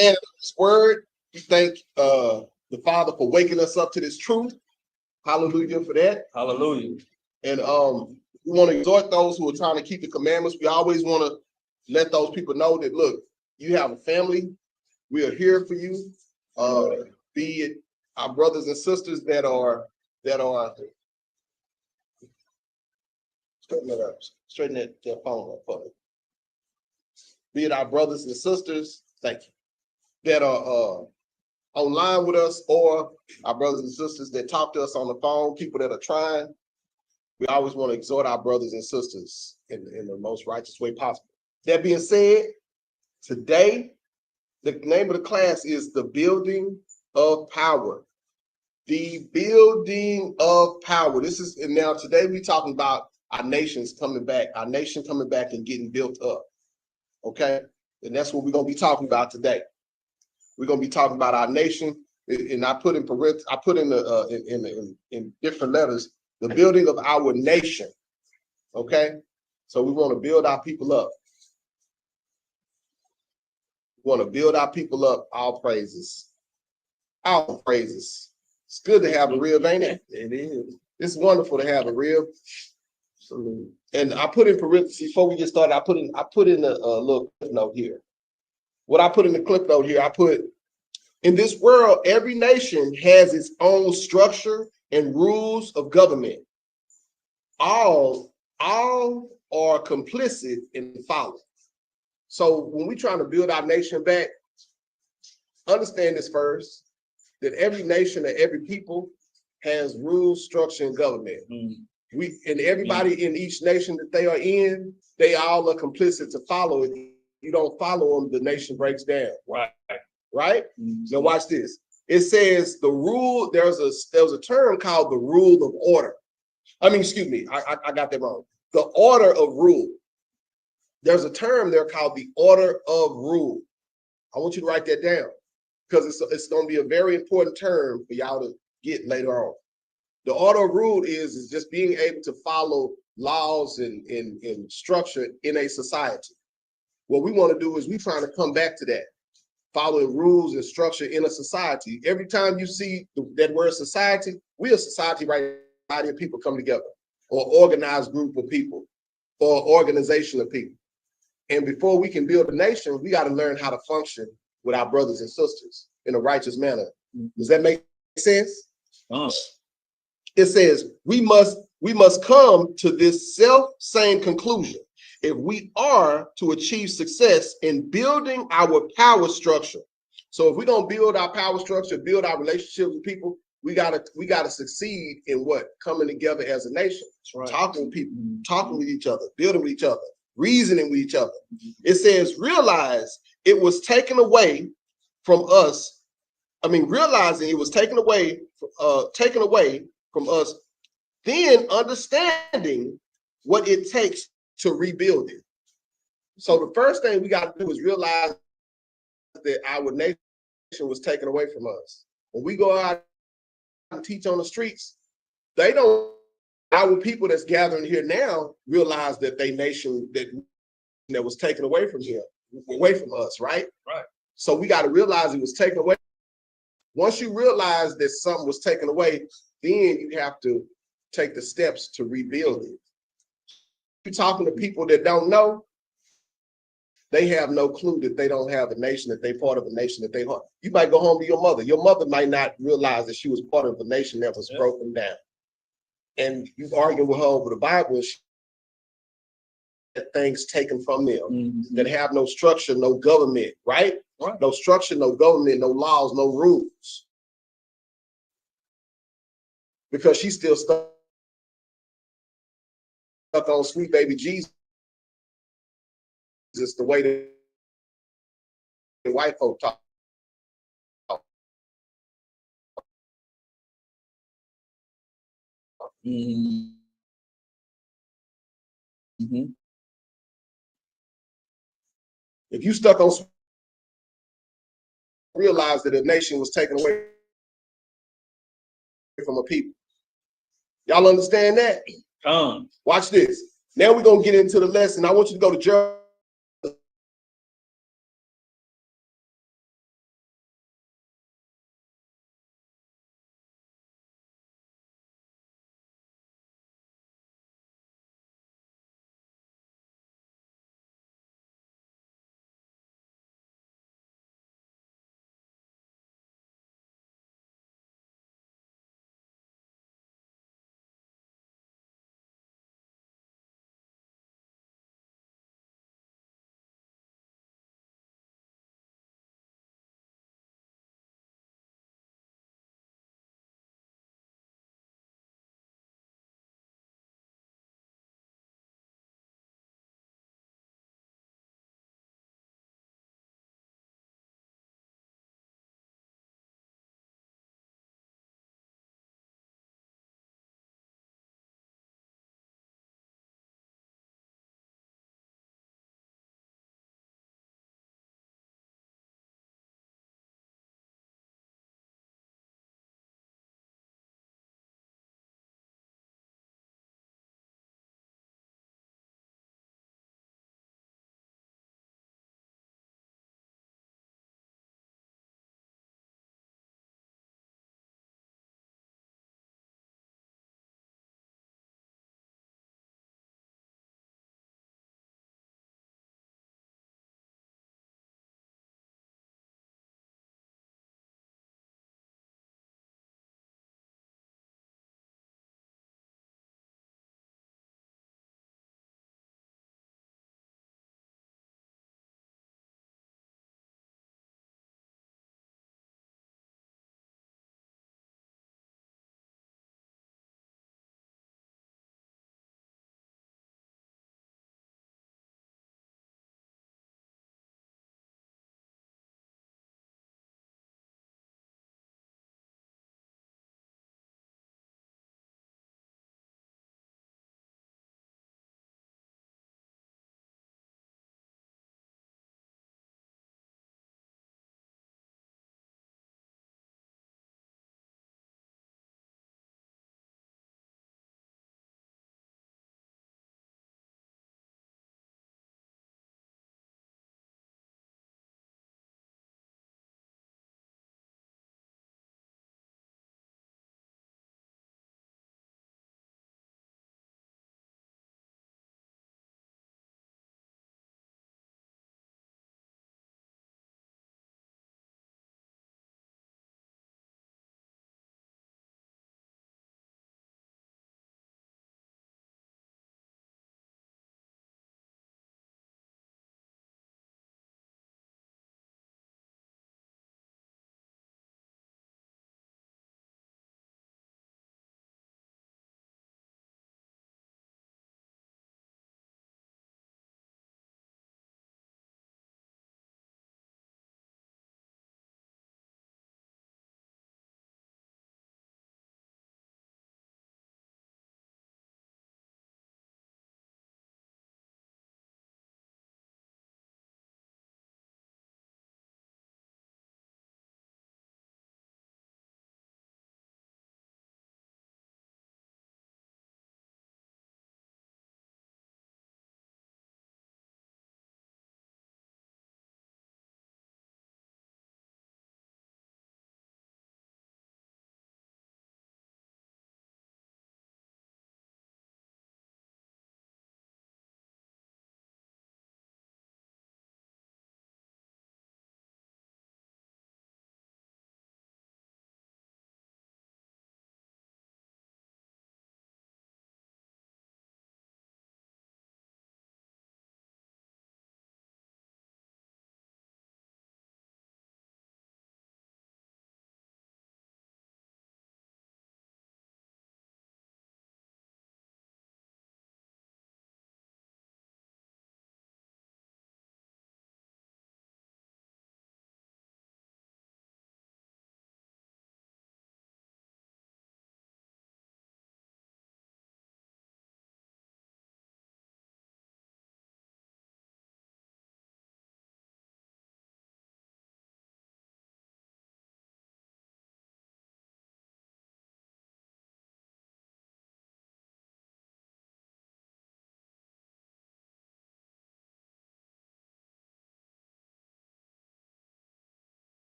And this word, we thank the Father for waking us up to this truth. Hallelujah for that. Hallelujah. And we want to exhort those who are trying to keep the commandments. We always want to let those people know that, look, you have a family. We are here for you. Be it our brothers and sisters that are straighten that phone up for me. Be it our brothers and sisters, thank you, that are online with us, or our brothers and sisters that talk to us on the phone, people that are trying. We always want to exhort our brothers and sisters in the most righteous way possible. That being said, today, the name of the class is The Building of Power. The building of power. This is, and now today we're talking about our nations coming back, our nation coming back and getting built up. Okay? And that's what we're going to be talking about today. We're going to be talking about our nation, and I put in different letters, the building of our nation. Okay? So we want to build our people up. We want to build our people up. All praises. All praises. It's good to have a rib, ain't it? It is. It's wonderful to have a rib. Absolutely. And I put in parentheses before we get started. I put in a little clip note here. What I put in the clip note here, I put, in this world, every nation has its own structure and rules of government. All are complicit in following. So when we're trying to build our nation back, understand this first, that every nation and every people has rules, structure, and government. And everybody in each nation that they are in, they all are complicit to follow it. You don't follow them, the nation breaks down. Right? Now watch this. It says the rule, there's a term called the rule of order. I got that wrong. The order of rule. There's a term there called the order of rule. I want you to write that down, because it's going to be a very important term for y'all to get later on. The order of rule is just being able to follow laws and structure in a society. What we want to do is we're trying to come back to that, following rules and structure in a society. Every time you see that word society, we're a society, right? Of people come together, or organized group of people, or organization of people. And before we can build a nation, we got to learn how to function with our brothers and sisters in a righteous manner. Does that make sense? It says we must come to this same conclusion if we are to achieve success in building our power structure. So if we're gonna build our power structure, build our relationships with people, we gotta succeed in what? Coming together as a nation, right. Talking with people, talking with each other, building with each other, reasoning with each other. It says, realize it was taken away from us. Realizing it was taken away from us, then understanding what it takes to rebuild it. So the first thing we got to do is realize that our nation was taken away from us. When we go out and teach on the streets, our people that's gathering here now realize that they nation that was taken away from us, right? Right. So we got to realize it was taken away. Once you realize that something was taken away, then you have to take the steps to rebuild it. You're talking to people that don't know, they have no clue that they don't have a nation, that they part of a nation that they are. You might go home to your mother. Your mother might not realize that she was part of a nation that was broken down. And you argue with her over the Bible, things taken from them that have no structure, no government, right? No structure, no government, no laws, no rules. Because she's still stuck on sweet baby Jesus, the way that the white folk talk. If you stuck on, realize that a nation was taken away from a people. Y'all understand that? Watch this. Now we're gonna get into the lesson. I want you to go to Jeremiah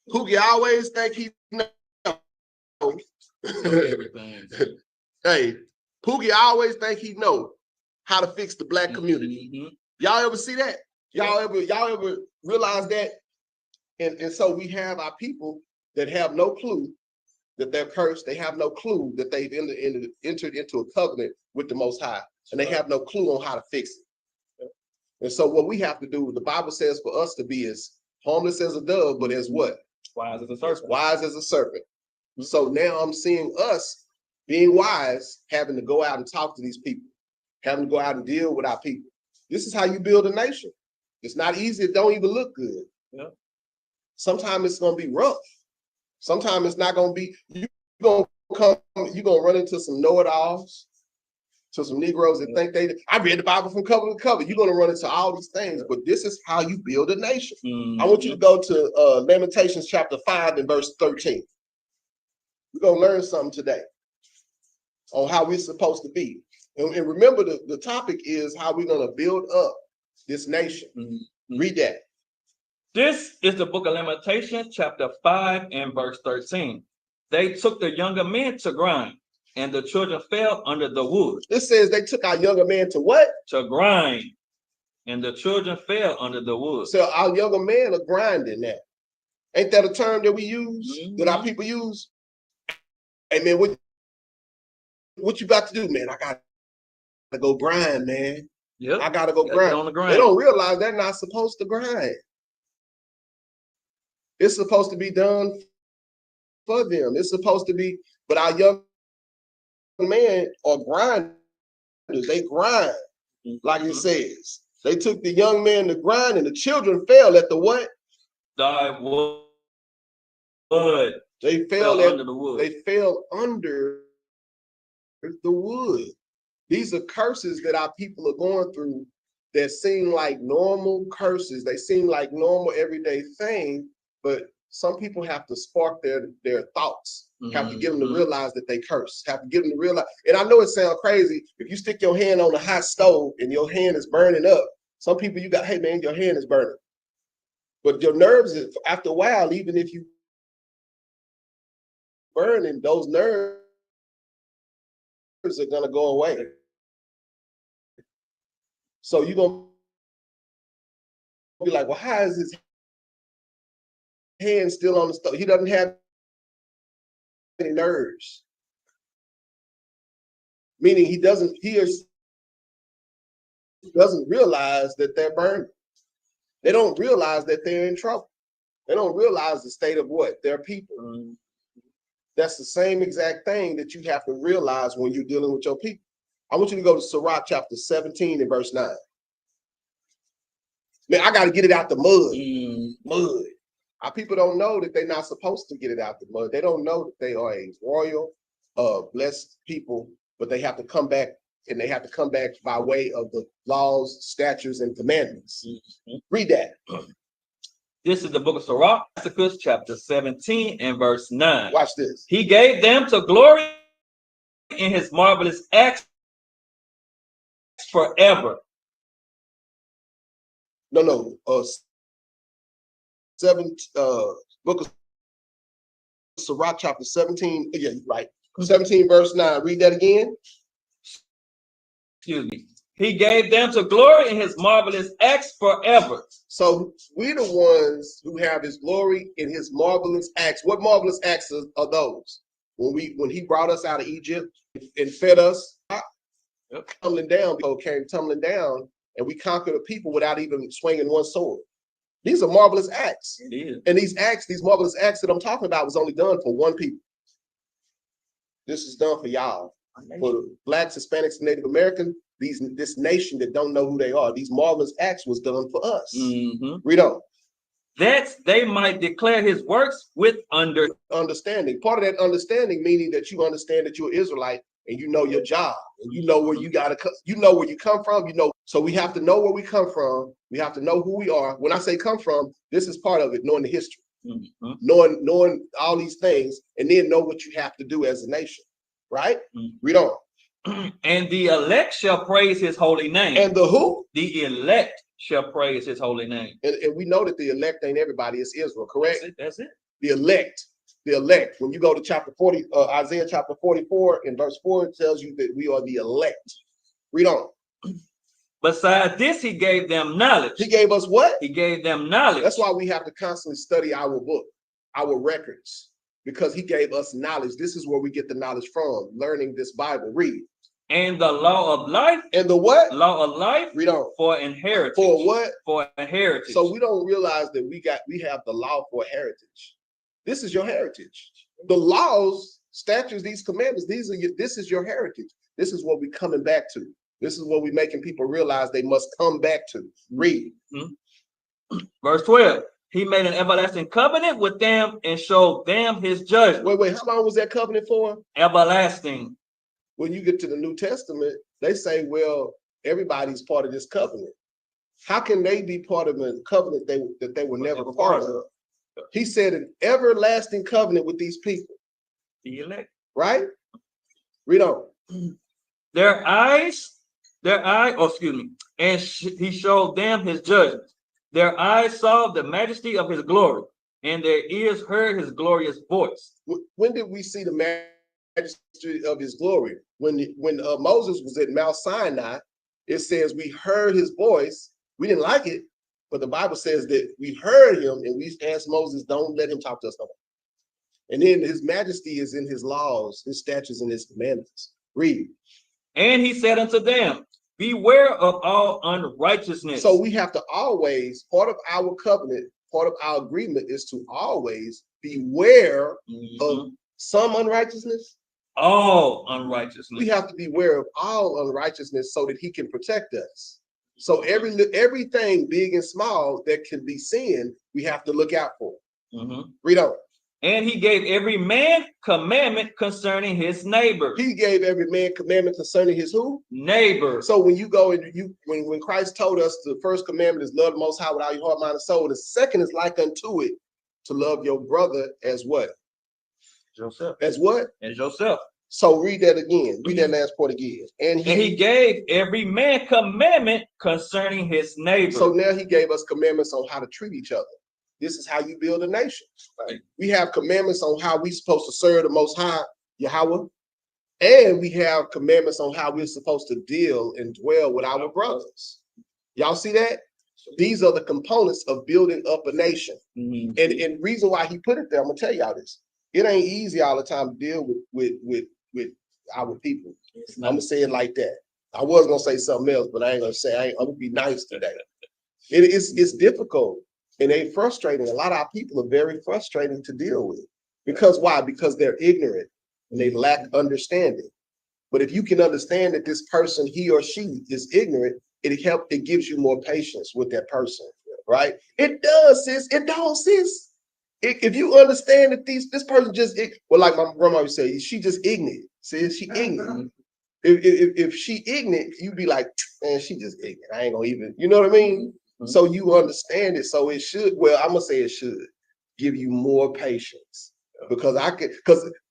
Pookie always think he knows. Hey, Pookie always think he know how to fix the black community. Mm-hmm. Y'all ever see that? Y'all ever realize that? And so we have our people that have no clue that they're cursed. They have no clue that they've entered into a covenant with the Most High, and they have no clue on how to fix it. And so what we have to do, the Bible says for us to be as harmless as a dove, but as what? Wise as a serpent. Wise as a serpent. Mm-hmm. So now I'm seeing us being wise, having to go out and talk to these people, having to go out and deal with our people. This is how you build a nation. It's not easy. It don't even look good. Yeah. Sometimes it's going to be rough. Sometimes it's not going to be, you're going to run into some know-it-alls, to some Negroes that think I read the Bible from cover to cover. You're going to run into all these things, but this is how you build a nation. Mm-hmm. I want you to go to Lamentations chapter 5 and verse 13. We're going to learn something today on how we're supposed to be. And remember, the topic is how we're going to build up this nation. Mm-hmm. Read that. This is the book of Lamentations, chapter 5 and verse 13. They took the younger men to grind, and the children fell under the wood. It says they took our younger men to what? To grind, and the children fell under the wood. So our younger men are grinding that. Ain't that a term that we use, mm-hmm. that our people use? Hey, man, what you got to do, man? I got to go grind, man. Yep. I got to go grind. On the grind. They don't realize they're not supposed to grind. It's supposed to be done for them. It's supposed to be, but our young men are grinders. They grind, like it says. They took the young man to grind, and the children fell at the what? The wood. They fell under the wood. They fell under the wood. These are curses that our people are going through that seem like normal curses. They seem like normal everyday thing. But some people have to spark their thoughts, mm-hmm. have to get them to realize that they curse, have to get them to realize. And I know it sounds crazy. If you stick your hand on a hot stove and your hand is burning up, some people hey man, your hand is burning. But your nerves, after a while, even if you burning, those nerves are going to go away. So you're going to be like, well, how is his hand still on the stove? He doesn't have any nerves. Meaning he doesn't realize that they're burning. They don't realize that they're in trouble. They don't realize the state of what? Their people. Mm-hmm. That's the same exact thing that you have to realize when you're dealing with your people. I want you to go to Sirach chapter 17 and verse 9. Man, I got to get it out the mud. Mud. Our people don't know that they're not supposed to get it out the mud. They don't know that they are a royal, blessed people, but they have to come back, and they have to come back by way of the laws, statutes, and commandments. Mm-hmm. Read that. This is the book of Sirach, chapter 17 and verse 9. Watch this. He gave them to glory in his marvelous acts forever. No. Book of Sirach, chapter 17. Yeah, right. 17 verse 9. Read that again. Excuse me. He gave them to glory in his marvelous acts forever. So we're the ones who have his glory in his marvelous acts. What marvelous acts are those? When he brought us out of Egypt and fed us, tumbling down, people came tumbling down, and we conquered the people without even swinging one sword. These are marvelous acts. It is. And these marvelous acts that I'm talking about was only done for one people. This is done for y'all. For the Blacks, Hispanics, and Native Americans, this nation that don't know who they are. These marvelous acts was done for us. Mm-hmm. Read on. That they might declare his works with understanding. Part of that understanding meaning that you understand that you're Israelite and you know your job and you know where you where you come from. So we have to know where we come from. We have to know who we are. When I say come from, this is part of it, knowing the history, mm-hmm. knowing all these things, and then know what you have to do as a nation. Right? Mm-hmm. Read on. And the elect shall praise his holy name. And the who? The elect shall praise his holy name. And we know that the elect ain't everybody, it's Israel, correct? That's it. The elect. The elect. When you go to chapter 40, Isaiah chapter 44 in verse 4, it tells you that we are the elect. Read on. Besides this, he gave them knowledge. He gave us what? He gave them knowledge. That's why we have to constantly study our book, our records, because he gave us knowledge. This is where we get the knowledge from, learning this Bible. Read. And the law of life. And the what? Law of life. Read on. For inheritance. For what? For inheritance. So we don't realize that we have the law for heritage. This is your heritage. The laws, statutes, these commandments, this is your heritage. This is what we're coming back to. This is what we're making people realize they must come back to. Read. Verse 12. He made an everlasting covenant with them and showed them his judgment. Wait, how long was that covenant for? Everlasting. When you get to the New Testament, they say, well, everybody's part of this covenant. How can they be part of a covenant that they were never part of? He said an everlasting covenant with these people. The elect. Right? Read on. And he showed them his judgment. Their eyes saw the majesty of his glory, and their ears heard his glorious voice. When did we see the majesty of his glory? When Moses was at Mount Sinai, it says we heard his voice. We didn't like it, but the Bible says that we heard him, and we asked Moses, don't let him talk to us no more. And then his majesty is in his laws, his statutes, and his commandments. Read. And he said unto them, beware of all unrighteousness. So we have to always, part of our covenant, part of our agreement is to always beware of some unrighteousness. All unrighteousness. We have to beware of all unrighteousness so that he can protect us. So everything big and small that can be sin, we have to look out for. Read on. And he gave every man commandment concerning his neighbor. He gave every man commandment concerning his who? Neighbor. So when you go and when Christ told us the first commandment is love the Most High with all your heart, mind, and soul, the second is like unto it, to love your brother as what? Yourself. As what? As yourself. So read that again. Read that last part again. And he gave every man commandment concerning his neighbor. So now he gave us commandments on how to treat each other. This is how you build a nation. Right? We have commandments on how we're supposed to serve the Most High, Yahweh, and we have commandments on how we're supposed to deal and dwell with our brothers. Y'all see that? These are the components of building up a nation. And reason why he put it there, I'm gonna tell y'all this. It ain't easy all the time to deal with our people. I'm gonna say it like that. I was gonna say something else, but I ain't gonna say. I'm gonna be nice today. It's difficult. And they frustrating. A lot of our people are very frustrating to deal with. Because why? Because they're ignorant and they lack understanding. But if you can understand that this person, he or she, is ignorant, it gives you more patience with that person, right? It does, sis. It don't, sis. If you understand that this person just, well, like my grandma would say, she just ignorant. Sis, she ignorant. If she ignorant, you'd be like, man, she just ignorant. I ain't gonna even, you know what I mean? So you understand it. So it should, well, I'm gonna say it should give you more patience, because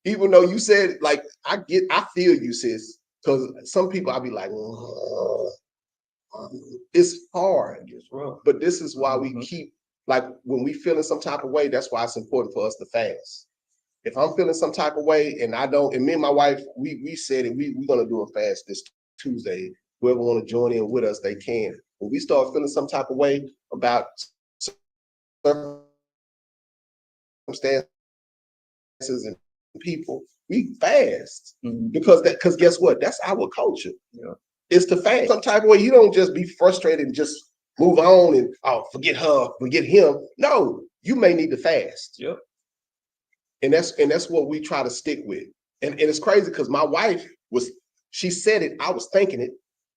even though you said, like, I feel you, sis, because some people I'll be like, it's hard, but this is why we keep, like, when we feeling some type of way, that's why it's important for us to fast. If I'm feeling some type of way and me and my wife, we said it, we're gonna do a fast this Tuesday. Whoever want to join in with us, they can. When we start feeling some type of way about circumstances and people, we fast. Because guess what? That's our culture. Yeah. It's to fast. Some type of way. You don't just be frustrated and just move on and forget her, forget him. No, you may need to fast. Yep. And that's what we try to stick with. And it's crazy because my wife she said it, I was thinking it,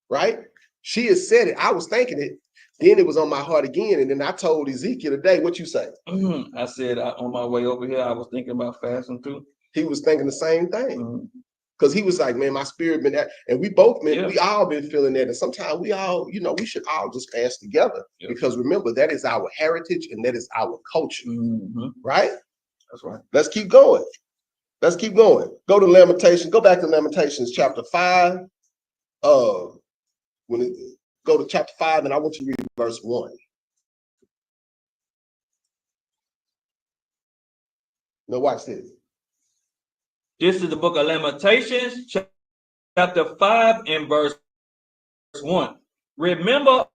right? She has said it, I was thinking it. Then it was on my heart again. And then I told Ezekiel today, what you say? I said, on my way over here, I was thinking about fasting too. He was thinking the same thing. Because he was like, man, my spirit been that. And we both, man, we all been feeling that. And sometimes we all, we should all just fast together. Because remember, that is our heritage and that is our culture. Right? That's right. Let's keep going. Let's keep going. Go to Lamentations. Go back to Lamentations chapter 5. Go to chapter 5, and I want you to read verse 1. Now watch this. This is the book of Lamentations, chapter 5 and verse 1. Remember,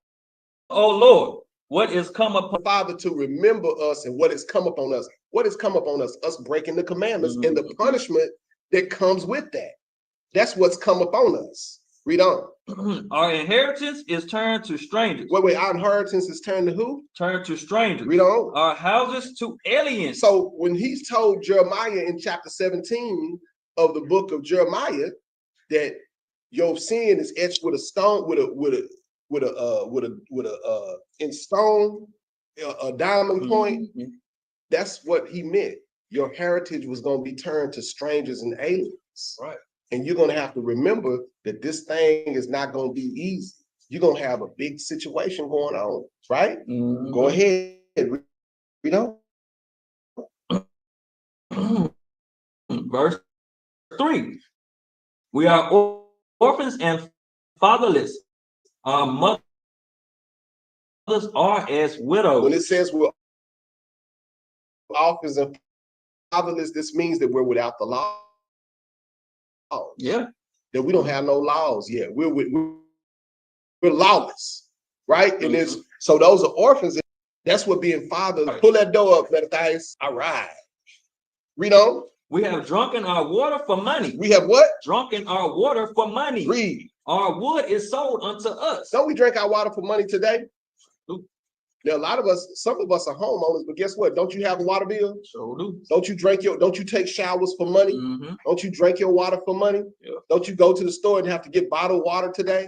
O Lord, what is come upon Father, to remember us and what has come upon us. What has come upon us? Us breaking the commandments and the punishment that comes with that. That's what's come upon us. Read on. Our inheritance is turned to strangers. Wait, our inheritance is turned to who? Turned to strangers. Read on. Our houses to aliens. So when he's told Jeremiah in chapter 17 of the book of Jeremiah that your sin is etched with a stone, in stone, a diamond point, that's what he meant. Your heritage was going to be turned to strangers and aliens. Right. And you're going to have to remember that this thing is not going to be easy. You're going to have a big situation going on, right? Go ahead. You know? Verse 3. We are orphans and fatherless. Our mothers are as widows. When it says we're orphans and fatherless, this means that we're without the law. Yeah. That we don't have no laws yet. We're lawless, right? And there's so those are orphans. That's what being fathers. Pull that door up, Mattathias. All right. Read on. We have drunken our water for money. We have what? Drunken our water for money. Read. Our wood is sold unto us. Don't we drink our water for money today? Now, a lot of us, some of us are homeowners, but guess what? Don't you have a water bill? Sure do. Don't you take showers for money? Don't you drink your water for money? Yeah. Don't you go to the store and have to get bottled water today?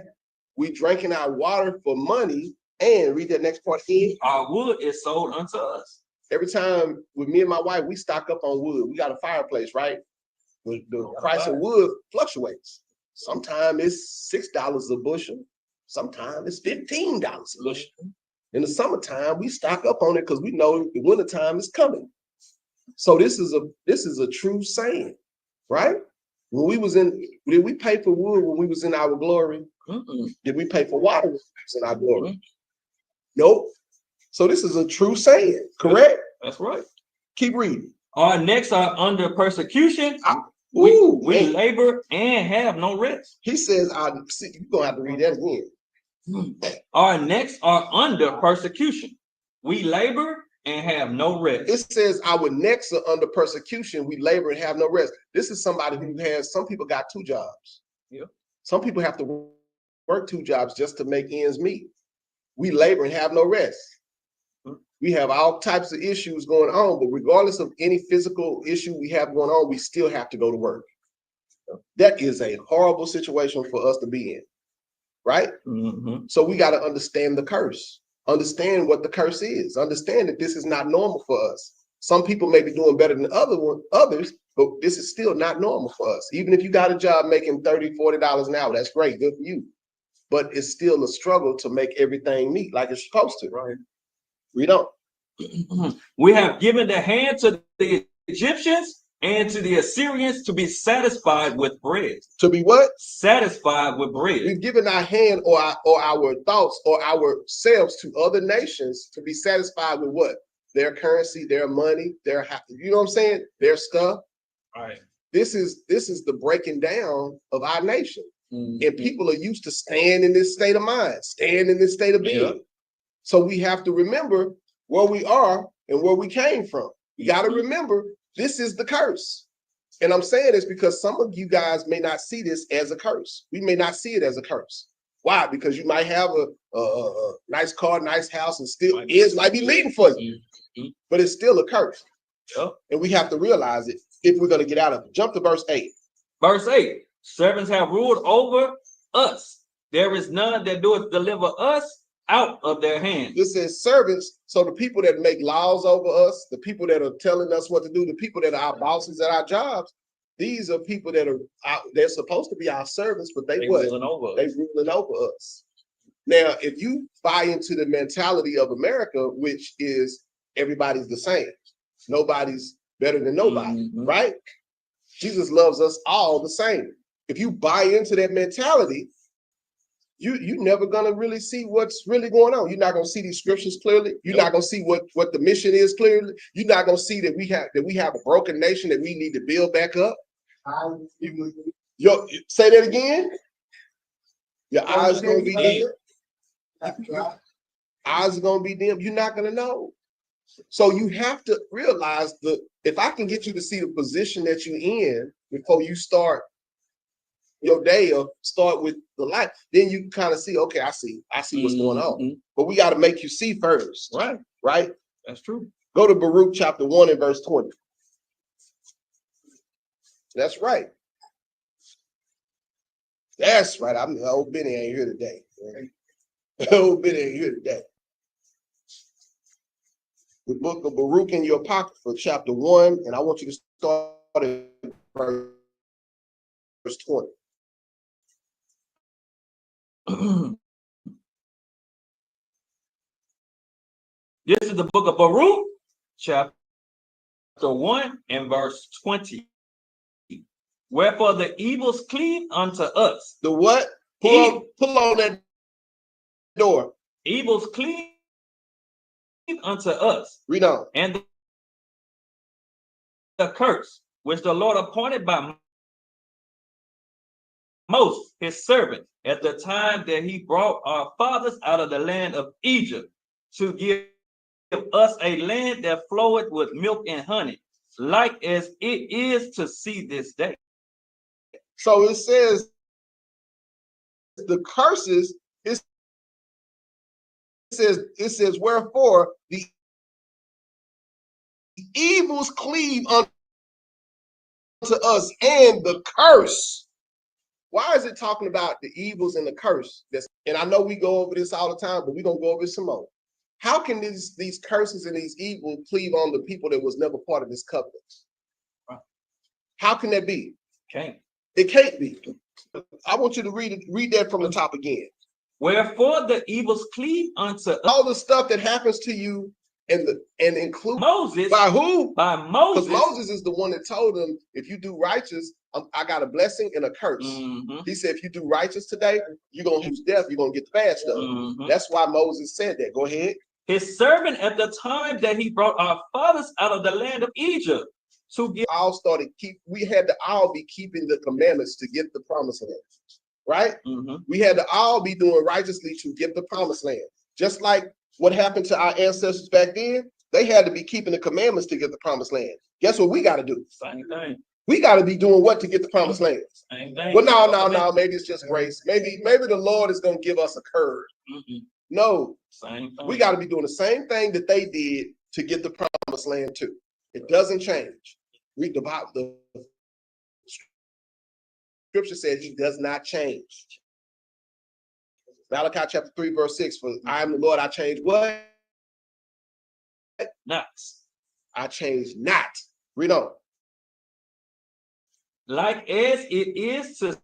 We drinking our water for money. And read that next part here. Our wood is sold unto us. Every time with me and my wife, we stock up on wood. We got a fireplace, right? The price of wood fluctuates. Sometimes it's $6 a bushel. Sometimes it's $15 a bushel. In the summertime, we stock up on it because we know the wintertime is coming. So this is a true saying, right? Did we pay for wood when we was in our glory? Did we pay for water when we was in our glory? Nope. So this is a true saying, correct? That's right. Keep reading. Our necks are under persecution. We labor and have no rest. He says, you're going to have to read that again. Our necks are under persecution. We labor and have no rest. It says our necks are under persecution. We labor and have no rest. This is somebody who has, some people got 2 jobs. Yeah. Some people have to work 2 jobs just to make ends meet. We labor and have no rest. We have all types of issues going on, but regardless of any physical issue we have going on, we still have to go to work. That is a horrible situation for us to be in, right? So we got to understand the curse, understand what the curse is, understand that this is not normal for us. Some people may be doing better than others, but this is still not normal for us. Even if you got a job making $30, $40 an hour, that's great, good for you. But it's still a struggle to make everything meet like it's supposed to. Right. Read on. We have given the hand to the Egyptians and to the Assyrians to be satisfied with bread. To be what? Satisfied with bread. We've given our hand or our thoughts or ourselves to other nations to be satisfied with what? Their currency, their money, you know what I'm saying? Their stuff. All right. This is the breaking down of our nation. And people are used to staying in this state of mind, staying in this state of being. Yeah. So we have to remember where we are and where we came from. You got to remember this is the curse. And I'm saying this because some of you guys may not see this as a curse. We may not see it as a curse. Why? Because you might have a nice car, nice house, and still ends might be leading for you. But it's still a curse. Yeah. And we have to realize it if we're going to get out of it. Jump to verse 8. Verse 8. Servants have ruled over us. There is none that doeth deliver us out of their hands. This says servants. So the people that make laws over us, the people that are telling us what to do, the people that are our bosses at our jobs, these are people that they're supposed to be our servants, but they ruling over us. Now, if you buy into the mentality of America, which is everybody's the same, nobody's better than nobody, right? Jesus loves us all the same. If you buy into that mentality, you never gonna really see what's really going on. You're not gonna see these scriptures clearly. You're not gonna see what the mission is clearly. You're not gonna see that we have a broken nation that we need to build back up. Say that again. Your eyes are gonna be dim. Eyes are gonna be dim. You're not gonna know. So you have to realize that if I can get you to see the position that you're in before you start your day or start with the light, then you kind of see, okay, I see what's going on. But we got to make you see first. Right? That's true. Go to Baruch chapter 1 and verse 20. That's right. That's right. Old Benny ain't here today. Old Benny ain't here today. The book of Baruch in your pocket for chapter 1, and I want you to start at verse 20. This is the book of Baruch, chapter 1 and verse 20. Wherefore the evils cleave unto us. The what? Pull on that door. Evils cleave unto us. Read on. And the curse which the Lord appointed by Moses, his servant, at the time that he brought our fathers out of the land of Egypt, to give us a land that floweth with milk and honey, like as it is to see this day. So it says the curses, it says wherefore the evils cleave unto us, and the curse. Why is it talking about the evils and the curse? And I know we go over this all the time, but we're gonna go over it some more. How can these curses and these evils cleave on the people that was never part of this covenant? How can that be? It can't be. I want you to read that from the top again. Wherefore the evils cleave unto us. All the stuff that happens to you and include Moses. By who? By Moses. Because Moses is the one that told him, if you do righteous, I got a blessing and a curse. He said, if you do righteous today, you're going to lose death. You're going to get the bad stuff. That's why Moses said that. Go ahead. His servant at the time that he brought our fathers out of the land of Egypt. We had to all be keeping the commandments to get the promised land. Right? We had to all be doing righteously to get the promised land. Just like what happened to our ancestors back then, they had to be keeping the commandments to get the promised land. Guess what we got to do? Same thing. We got to be doing what to get the promised land? Same thing. Well, no. Maybe it's just grace. Maybe the Lord is going to give us a curve. No. Same thing. We got to be doing the same thing that they did to get the promised land too. It doesn't change. Read the Bible. The scripture says he does not change. Malachi chapter 3, verse 6, for I am the Lord, I change what? Not. I change not. Read on. Like as it is to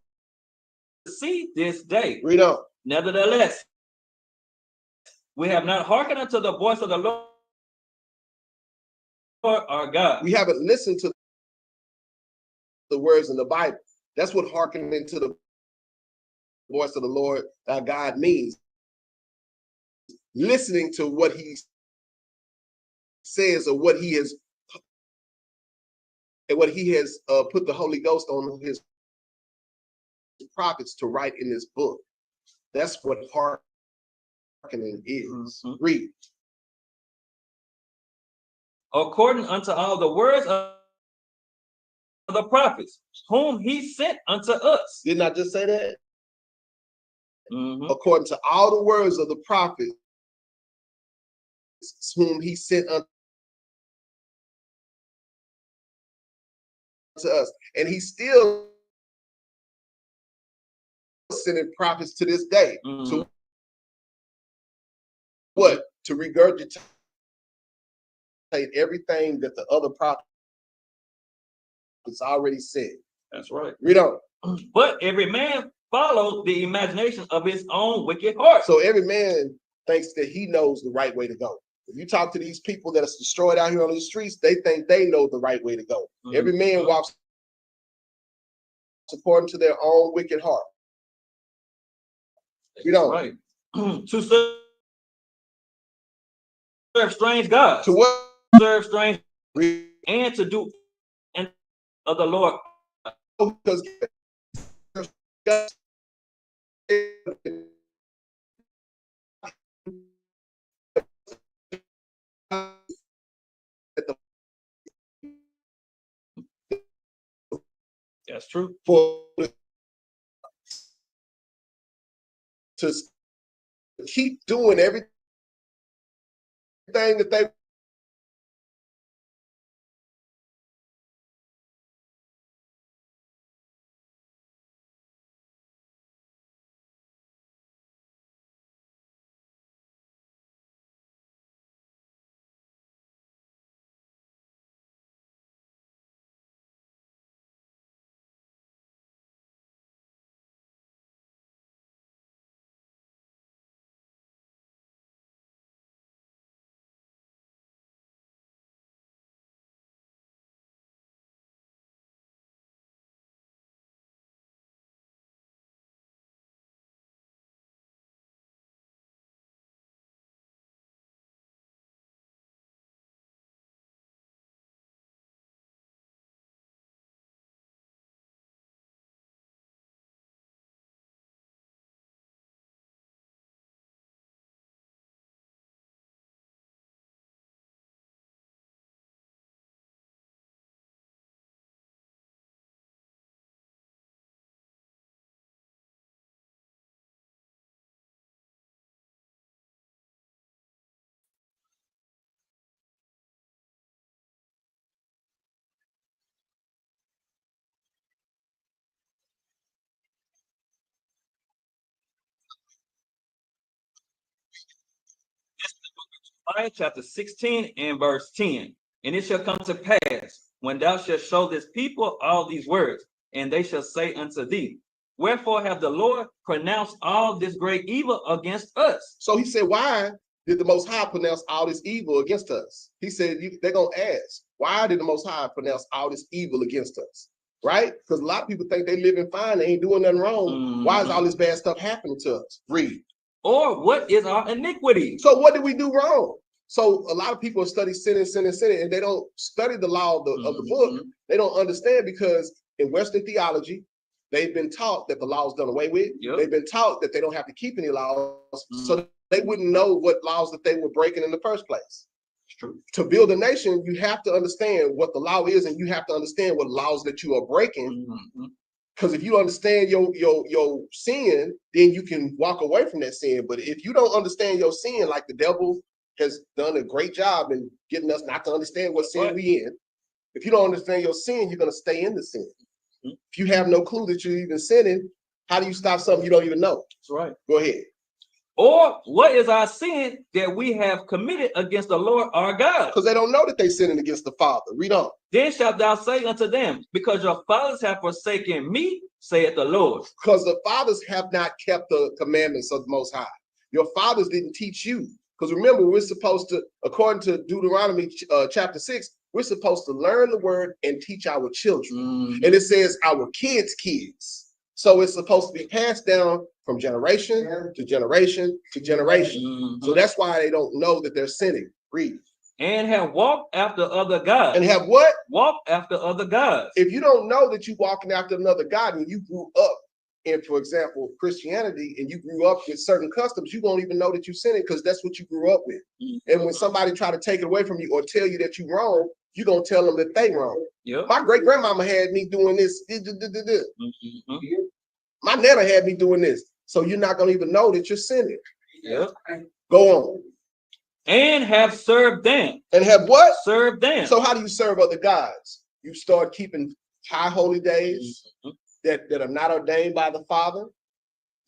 see this day. Read on. Nevertheless, we have not hearkened unto the voice of the Lord our God. We haven't listened to the words in the Bible. That's what hearkening to the voice of the Lord our God means. Listening to what he says or what he has put the Holy Ghost on his prophets to write in this book. That's what hearkening is. Read. According unto all the words of the prophets, whom he sent unto us. Didn't I just say that? According to all the words of the prophets, whom he sent unto us. And he's still sending prophets to this day. So what? To regurgitate everything that the other prophets already said. That's right. Read on. But every man follows the imagination of his own wicked heart. So every man thinks that he knows the right way to go. If you talk to these people that are destroyed out here on the streets, they think they know the right way to go. Every man walks according to their own wicked heart. We don't. Right. To serve strange gods. To what? Serve strange and to do and of the Lord. Because that's true. For to keep doing everything that they Jeremiah chapter 16 and verse 10. And it shall come to pass, when thou shalt show this people all these words, and they shall say unto thee, wherefore have the Lord pronounced all this great evil against us? So he said, why did the Most High pronounce all this evil against us? He said, they're going to ask, why did the Most High pronounce all this evil against us? Right? Because a lot of people think they living fine, they ain't doing nothing wrong. Why is all this bad stuff happening to us? Read. Or what is our iniquity? So what did we do wrong? So a lot of people study sin, and they don't study the law of the book. They don't understand, because in Western theology, they've been taught that the law is done away with. Yep. They've been taught that they don't have to keep any laws, so they wouldn't know what laws that they were breaking in the first place. It's true. To build a nation, you have to understand what the law is, and you have to understand what laws that you are breaking. Because if you understand your sin, then you can walk away from that sin. But if you don't understand your sin, like the devil has done a great job in getting us not to understand what sin we in. If you don't understand your sin, you're going to stay in the sin. If you have no clue that you're even sinning, how do you stop something you don't even know? That's right. Go ahead. Or what is our sin that we have committed against the Lord our God? Because they don't know that they're sinning against the Father. Read on. Then shalt thou say unto them, because your fathers have forsaken me, saith the Lord. Because the fathers have not kept the commandments of the Most High. Your fathers didn't teach you. Because remember, we're supposed to, according to Deuteronomy chapter 6, we're supposed to learn the word and teach our children. And it says our kids' kids. So it's supposed to be passed down from generation to generation to generation. So that's why they don't know that they're sinning. Read. And have walked after other gods. And have what? Walked after other gods. If you don't know that you're walking after another God, and you grew up in, for example, Christianity, and you grew up with certain customs, you won't even know that you're sinning, because that's what you grew up with. And when somebody try to take it away from you or tell you that you're wrong, you're going to tell them that they wrong. Yep. My great-grandmama had me doing this. My nana had me doing this. So you're not going to even know that you're sinning. Yep. Go on. And have served them. And have what? Served them. So how do you serve other gods? You start keeping high holy days that are not ordained by the Father.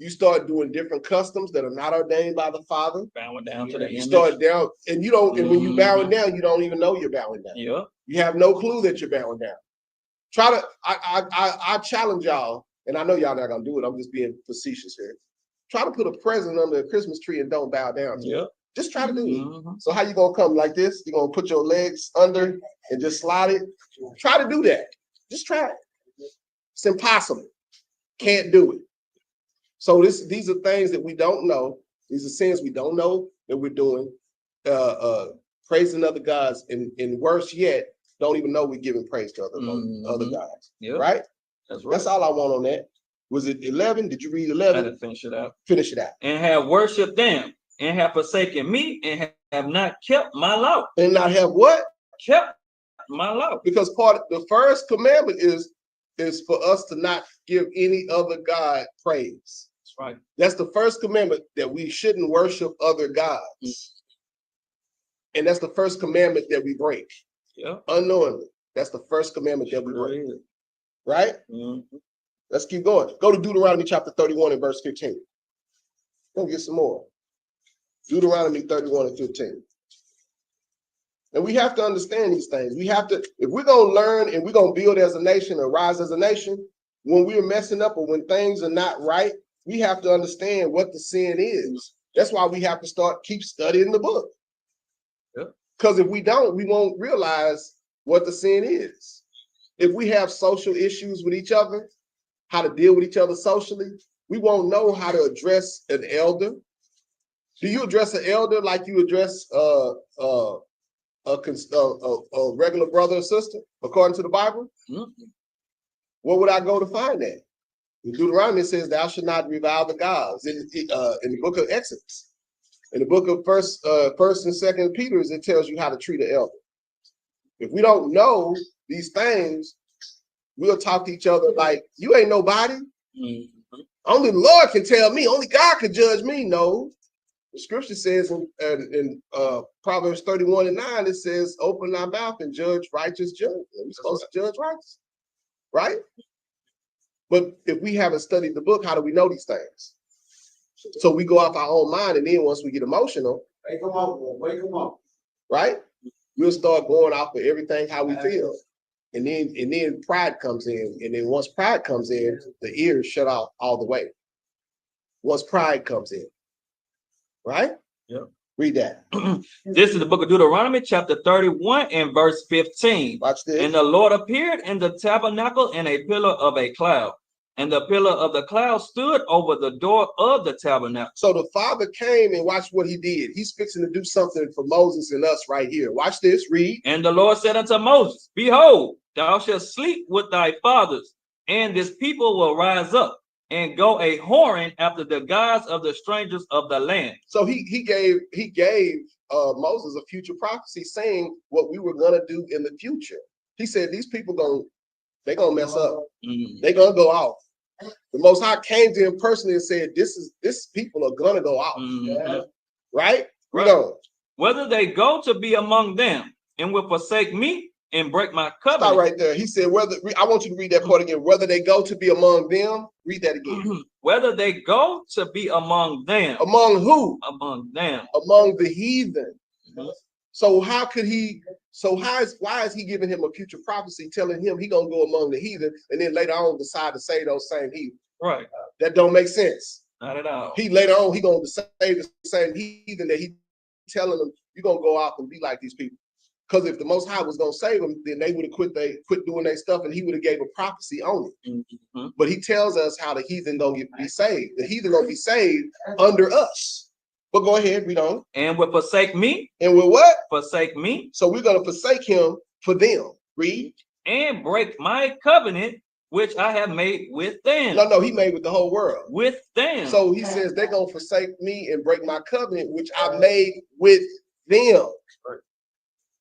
You start doing different customs that are not ordained by the Father. Bowing down to the image. Start down, and you don't. And when you bowing down, you don't even know you're bowing down. Yeah. You have no clue that you're bowing down. Try to. I challenge y'all, and I know y'all not gonna do it. I'm just being facetious here. Try to put a present under a Christmas tree and don't bow down to it. Just try to do it. So how you gonna come like this? You're gonna put your legs under and just slide it. Try to do that. Just try it. It's impossible. Can't do it. So these are things that we don't know. These are sins we don't know that we're doing. Praising other gods, and worse yet, don't even know we're giving praise to other gods. Yep. Right? That's right. That's all I want on that. Was it 11? Did you read 11? I didn't finish it out. Finish it out. And have worshipped them, and have forsaken me, and have not kept my law. And not have what? Kept my law. Because part of the first commandment is for us to not give any other God praise. That's right. That's the first commandment, that we shouldn't worship other gods. And that's the first commandment that we break. Yeah. Unknowingly. That's the first commandment that we break. Right? Let's keep going. Go to Deuteronomy chapter 31 and verse 15. Go get some more. Deuteronomy 31 and 15. And we have to understand these things. We have to, if we're going to learn and we're going to build as a nation or rise as a nation, when we're messing up or when things are not right, we have to understand what the sin is. That's why we have to keep studying the book. Because if we don't, we won't realize what the sin is. If we have social issues with each other, how to deal with each other socially, we won't know how to address an elder. Do you address an elder like you address a regular brother or sister, according to the Bible? Where would I go to find that? In Deuteronomy, it says, "Thou shalt not revile the gods." In the book of Exodus. In the book of First and Second Peter, it tells you how to treat an elder. If we don't know these things, we'll talk to each other like, you ain't nobody. Only the Lord can tell me. Only God can judge me. No. The scripture says in Proverbs 31 and 9, it says, "Open thy mouth and judge righteous judgment." We're supposed to judge righteous. Right? But if we haven't studied the book, how do we know these things? So we go off our own mind, and then once we get emotional, wake them up. Right? We'll start going off of everything how we feel. And then pride comes in. And then once pride comes in, the ears shut off all the way. Once pride comes in. Right? Yep. Read that. This is the book of Deuteronomy, chapter 31 and verse 15. Watch this. "And the Lord appeared in the tabernacle in a pillar of a cloud. And the pillar of the cloud stood over the door of the tabernacle." So the Father came, and watch what he did. He's fixing to do something for Moses and us right here. Watch this. Read. "And the Lord said unto Moses, Behold, thou shalt sleep with thy fathers, and this people will rise up and go a whoring after the gods of the strangers of the land." So he gave Moses a future prophecy saying what we were gonna do in the future. He said these people they're gonna mess up. They're gonna go off. The Most High came to him personally and said, this people are gonna go off. Right? We know. "Whether they go to be among them and will forsake me and break my covenant." Stop right there. He said, I want you to read that part again. "Whether they go to be among them." Read that again. "Whether they go to be among them." Among who? Among them. Among the heathen. So why is he giving him a future prophecy telling him he gonna go among the heathen and then later on decide to say those same heathen? Right. That don't make sense. Not at all. Later on he gonna say the same heathen that he telling them you're gonna go out and be like these people. Because if the Most High was gonna save them, then they would have quit doing their stuff, and he would have gave a prophecy on it. But he tells us how the heathen gonna be saved. The heathen gonna be saved under us. But go ahead, read on. "And will forsake me." And will what? Forsake me. So we're gonna forsake him for them. Read. "And break my covenant which I have made with them." No, he made with the whole world. With them. So he says they're gonna forsake me and break my covenant which I made with them.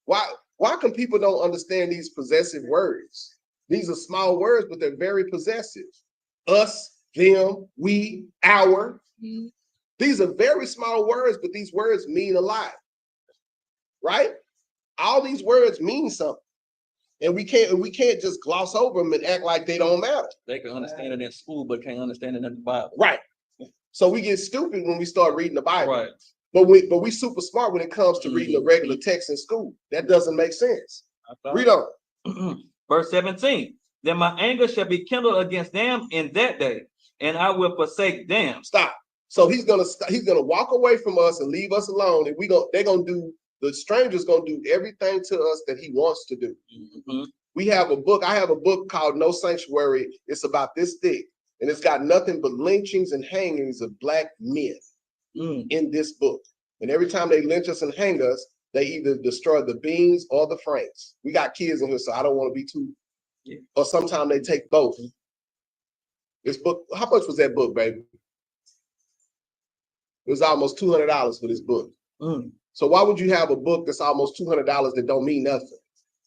Why can people don't understand these possessive words? These are small words, but they're very possessive. Us, them, we, our. These are very small words, but these words mean a lot. Right? All these words mean something. And we can't just gloss over them and act like they don't matter. They can understand it in school, but can't understand it in the Bible. Right. So we get stupid when we start reading the Bible. Right. But we super smart when it comes to reading a regular text in school. That doesn't make sense. Read on. Verse 17. "Then my anger shall be kindled against them in that day, and I will forsake them." Stop. So he's gonna walk away from us and leave us alone, and the stranger's gonna do everything to us that he wants to do. I have a book called No Sanctuary. It's about this thick. And it's got nothing but lynchings and hangings of black men in this book. And every time they lynch us and hang us, they either destroy the beans or the frames. We got kids in here, so I don't want to be too, or sometimes they take both. This book, how much was that book, baby? It was almost $200 for this book. So why would you have a book that's almost $200 that don't mean nothing?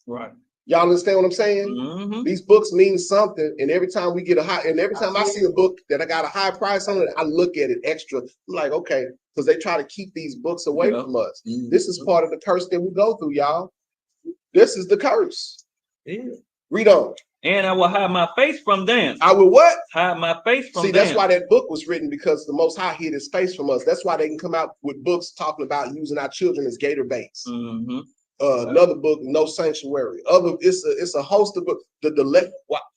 Right. Y'all understand what I'm saying? These books mean something, and every time we get every time I see a book that I got a high price on it, I look at it extra. I'm like, okay, because they try to keep these books away from us. This is part of the curse that we go through, y'all. This is the curse. Read on. And I will hide my face from them. I will what? Hide my face from them. See, that's why that book was written, because the Most High hid his face from us. That's why they can come out with books talking about using our children as gator baits. Another book, No Sanctuary. It's a host of books.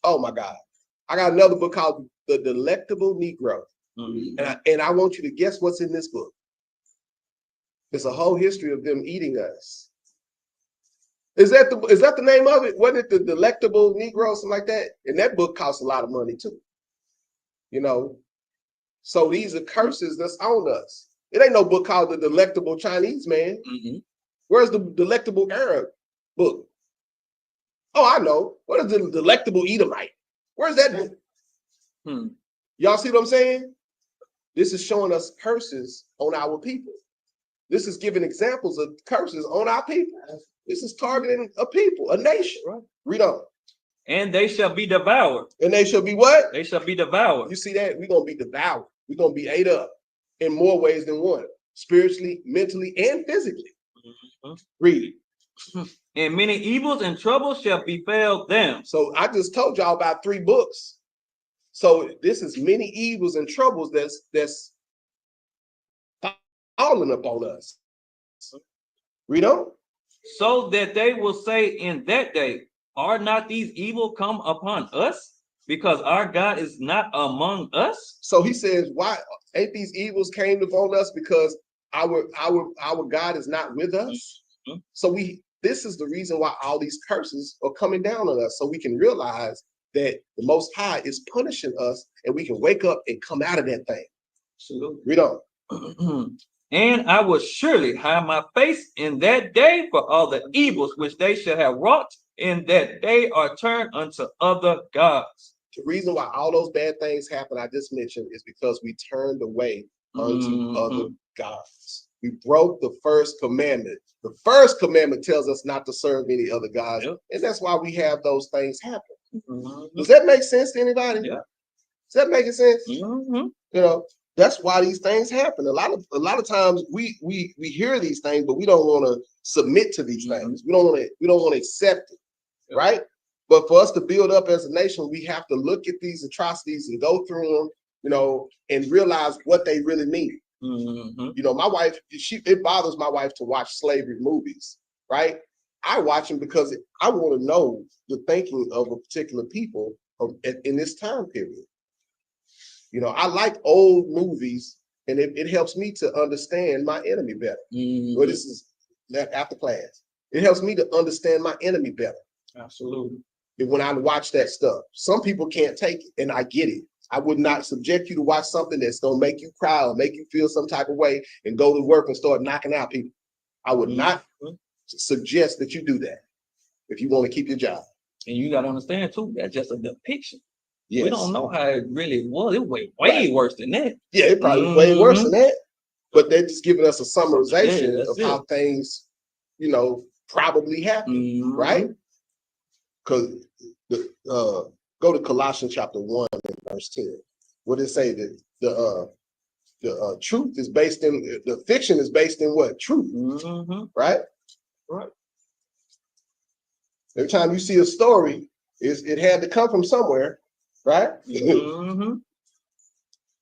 Oh my God. I got another book called The Delectable Negro. And I want you to guess what's in this book. It's a whole history of them eating us. Is that the name of it? Wasn't it The Delectable Negro, something like that? And that book costs a lot of money too. You know, so these are curses that's on us. It ain't no book called The Delectable Chinese Man. Where's the Delectable Arab book? Oh, I know. What is the Delectable Edomite? Where's that book? Y'all see what I'm saying? This is showing us curses on our people. This is giving examples of curses on our people. This is targeting a people, a nation. Right. Read on. And they shall be devoured. And they shall be what? They shall be devoured. You see that? We're going to be devoured. We're going to be ate up in more ways than one. Spiritually, mentally, and physically. Read it. And many evils and troubles shall befell them. So I just told y'all about 3 books. So this is many evils and troubles that's falling upon us. Read on. So that they will say in that day, are not these evil come upon us? Because our God is not among us. So he says, why ain't these evils came upon us? Because our God is not with us. So this is the reason why all these curses are coming down on us. So we can realize that the Most High is punishing us, and we can wake up and come out of that thing. Absolutely. Read on. And I will surely hide my face in that day for all the evils which they shall have wrought, in that they are turned unto other gods. The reason why all those bad things happen, I just mentioned, is because we turned away unto other gods. We broke the first commandment. The first commandment tells us not to serve any other gods. And that's why we have those things happen. Does that make sense to anybody? Yeah. Is that making sense? You know, that's why these things happen. A lot of times we hear these things, but we don't want to submit to these things. We don't want to accept it, right? But for us to build up as a nation, we have to look at these atrocities and go through them, you know, and realize what they really mean. You know, my wife, it bothers my wife to watch slavery movies, right? I watch them because I want to know the thinking of a particular people in this time period. You know, I like old movies, and it helps me to understand my enemy better. Well, this is after class. It helps me to understand my enemy better. Absolutely. When I watch that stuff, some people can't take it, and I get it. I would not subject you to watch something that's going to make you cry or make you feel some type of way and go to work and start knocking out people. I would not suggest that you do that if you want to keep your job. And you got to understand, too, that's just a depiction. Yes. We don't know how it really was. It was way worse than that. Yeah, it probably was way worse than that. But they're just giving us a summarization of how things, you know, probably happened, right? Because go to Colossians chapter 1 and verse 10. What did it say? That the truth is based in, the fiction is based in what? Truth, right? Right. Every time you see a story, it had to come from somewhere, right?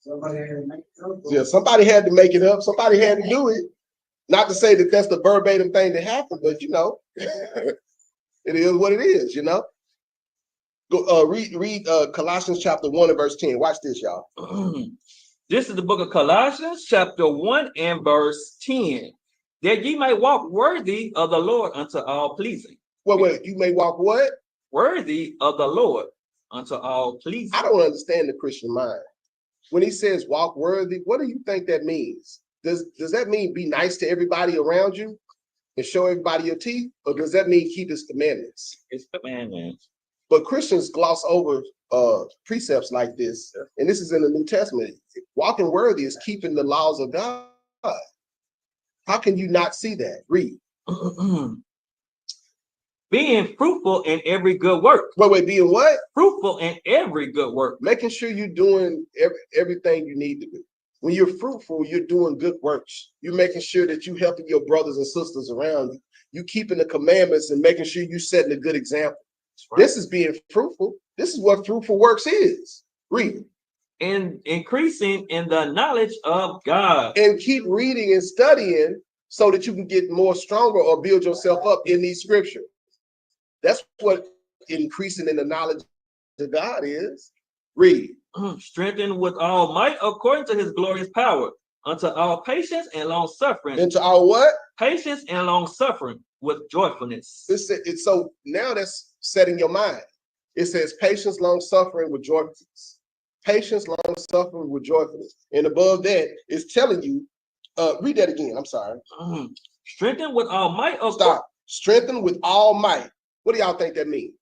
Somebody had to make it up. Yeah, somebody had to make it up. Somebody had to do it. Not to say that that's the verbatim thing that happened, but you know, it is what it is, you know. Go read Colossians chapter 1 and verse 10. Watch this, y'all. This is the book of Colossians chapter 1 and verse 10. That ye might walk worthy of the Lord unto all pleasing. Wait, you may walk what? Worthy of the Lord unto all pleasing. I don't understand the Christian mind. When he says walk worthy, what do you think that means? Does that mean be nice to everybody around you and show everybody your teeth? Or does that mean keep his commandments? It's commandments. But Christians gloss over precepts like this, and this is in the New Testament. Walking worthy is keeping the laws of God. How can you not see that? Read. Being fruitful in every good work. Wait, being what? Fruitful in every good work. Making sure you're doing everything you need to do. When you're fruitful, you're doing good works. You're making sure that you're helping your brothers and sisters around you. You keeping the commandments and making sure you're setting a good example. Right. This is being fruitful. This is what fruitful works is. Read. And increasing in the knowledge of God. And keep reading and studying so that you can get more stronger or build yourself up in these scriptures. That's what increasing in the knowledge of God is. Read. Strengthened with all might according to his glorious power, unto all patience and long suffering. Into all what? Patience and long suffering with joyfulness. It's so now that's setting your mind. It says patience, long suffering with joyfulness. Patience, long suffering with joyfulness. And above that, it's telling you, read that again. I'm sorry. Strengthened with all might. Stop. Strengthened with all might. What do y'all think that means?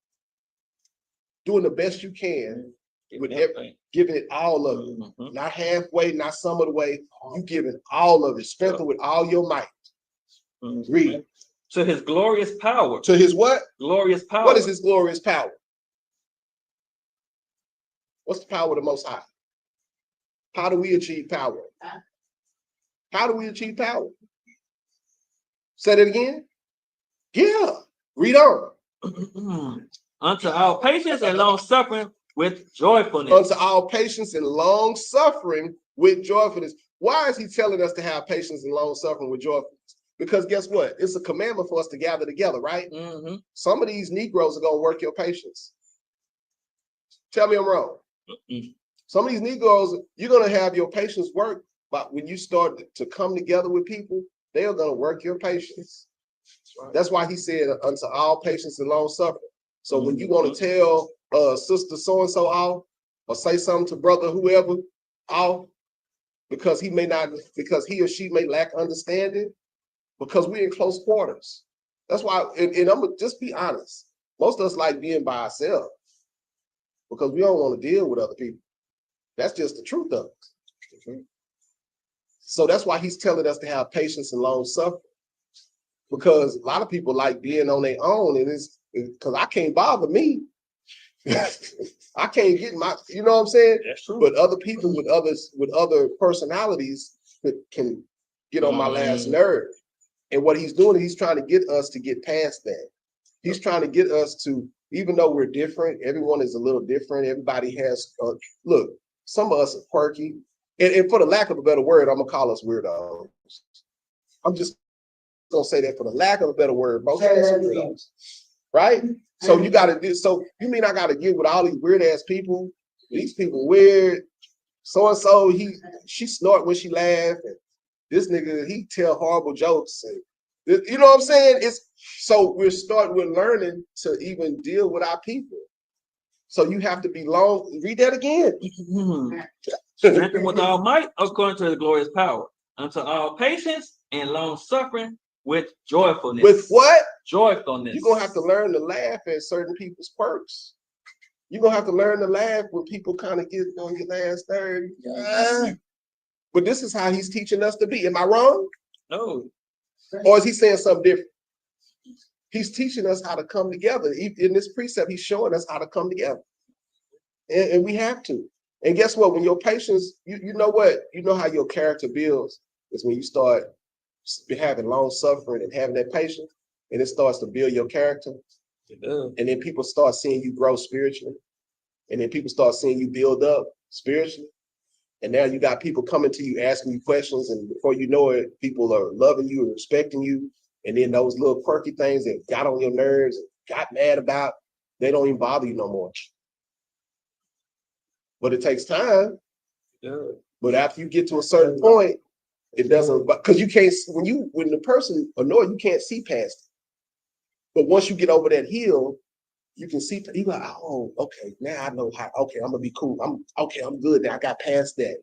Doing the best you can with everything, giving it all of it, not halfway, not some of the way. You giving all of it, strengthened with all your might. Read. To his glorious power. To his what? Glorious power. What is his glorious power? What's the power of the Most High? How do we achieve power? How do we achieve power? Say that again. Yeah. Read on. Unto all patience and long suffering with joyfulness. Unto all patience and long suffering with joyfulness. Why is he telling us to have patience and long suffering with joyfulness? Because guess what? It's a commandment for us to gather together, right? Some of these Negroes are going to work your patience. Tell me I'm wrong. Some of these Negroes, you're going to have your patience work, but when you start to come together with people, they are going to work your patience. That's why he said unto all patience and long suffering. So when you want to tell sister so-and-so off, or say something to brother whoever off, because he or she may lack understanding, because we're in close quarters. That's why, and I'm gonna just be honest, most of us like being by ourselves because we don't want to deal with other people. That's just the truth of it. So that's why he's telling us to have patience and long suffering. Because a lot of people like being on their own, and it's because I can't bother me. I can't get my, you know what I'm saying? That's true. But other people with other personalities can get on my last nerve. And what he's doing is he's trying to get us to get past that. He's trying to get us to, even though we're different, everyone is a little different. Everybody has, look, some of us are quirky. And for the lack of a better word, I'm going to call us weirdos. I'm just going to say that for the lack of a better word, most of us are weirdos. Right? So you got to do, so you mean I got to get with all these weird ass people? These people weird. So-and-so, she snort when she laugh. And this nigga, he tell horrible jokes. And you know what I'm saying? So we're learning to even deal with our people. So you have to be long. Read that again. Strengthened with all might according to his glorious power, unto all patience and long suffering with joyfulness. With what? Joyfulness. You're going to have to learn to laugh at certain people's quirks. You're going to have to learn to laugh when people kind of get on your last nerve. But this is how he's teaching us to be. Am I wrong? No. Or is he saying something different? He's teaching us how to come together. In this precept, he's showing us how to come together. And we have to. And guess what? When your patience, you know what? You know how your character builds is when you start having long suffering and having that patience, and it starts to build your character. And then people start seeing you grow spiritually. And then people start seeing you build up spiritually. And now you got people coming to you, asking you questions. And before you know it, people are loving you and respecting you. And then those little quirky things that got on your nerves and got mad about, they don't even bother you no more. But it takes time. But after you get to a certain point, it doesn't, because you can't, when the person annoyed, you can't see past it. But once you get over that hill, You can see, you go, oh, okay, now I know how, okay, I'm gonna be cool. I'm good now. I got past that.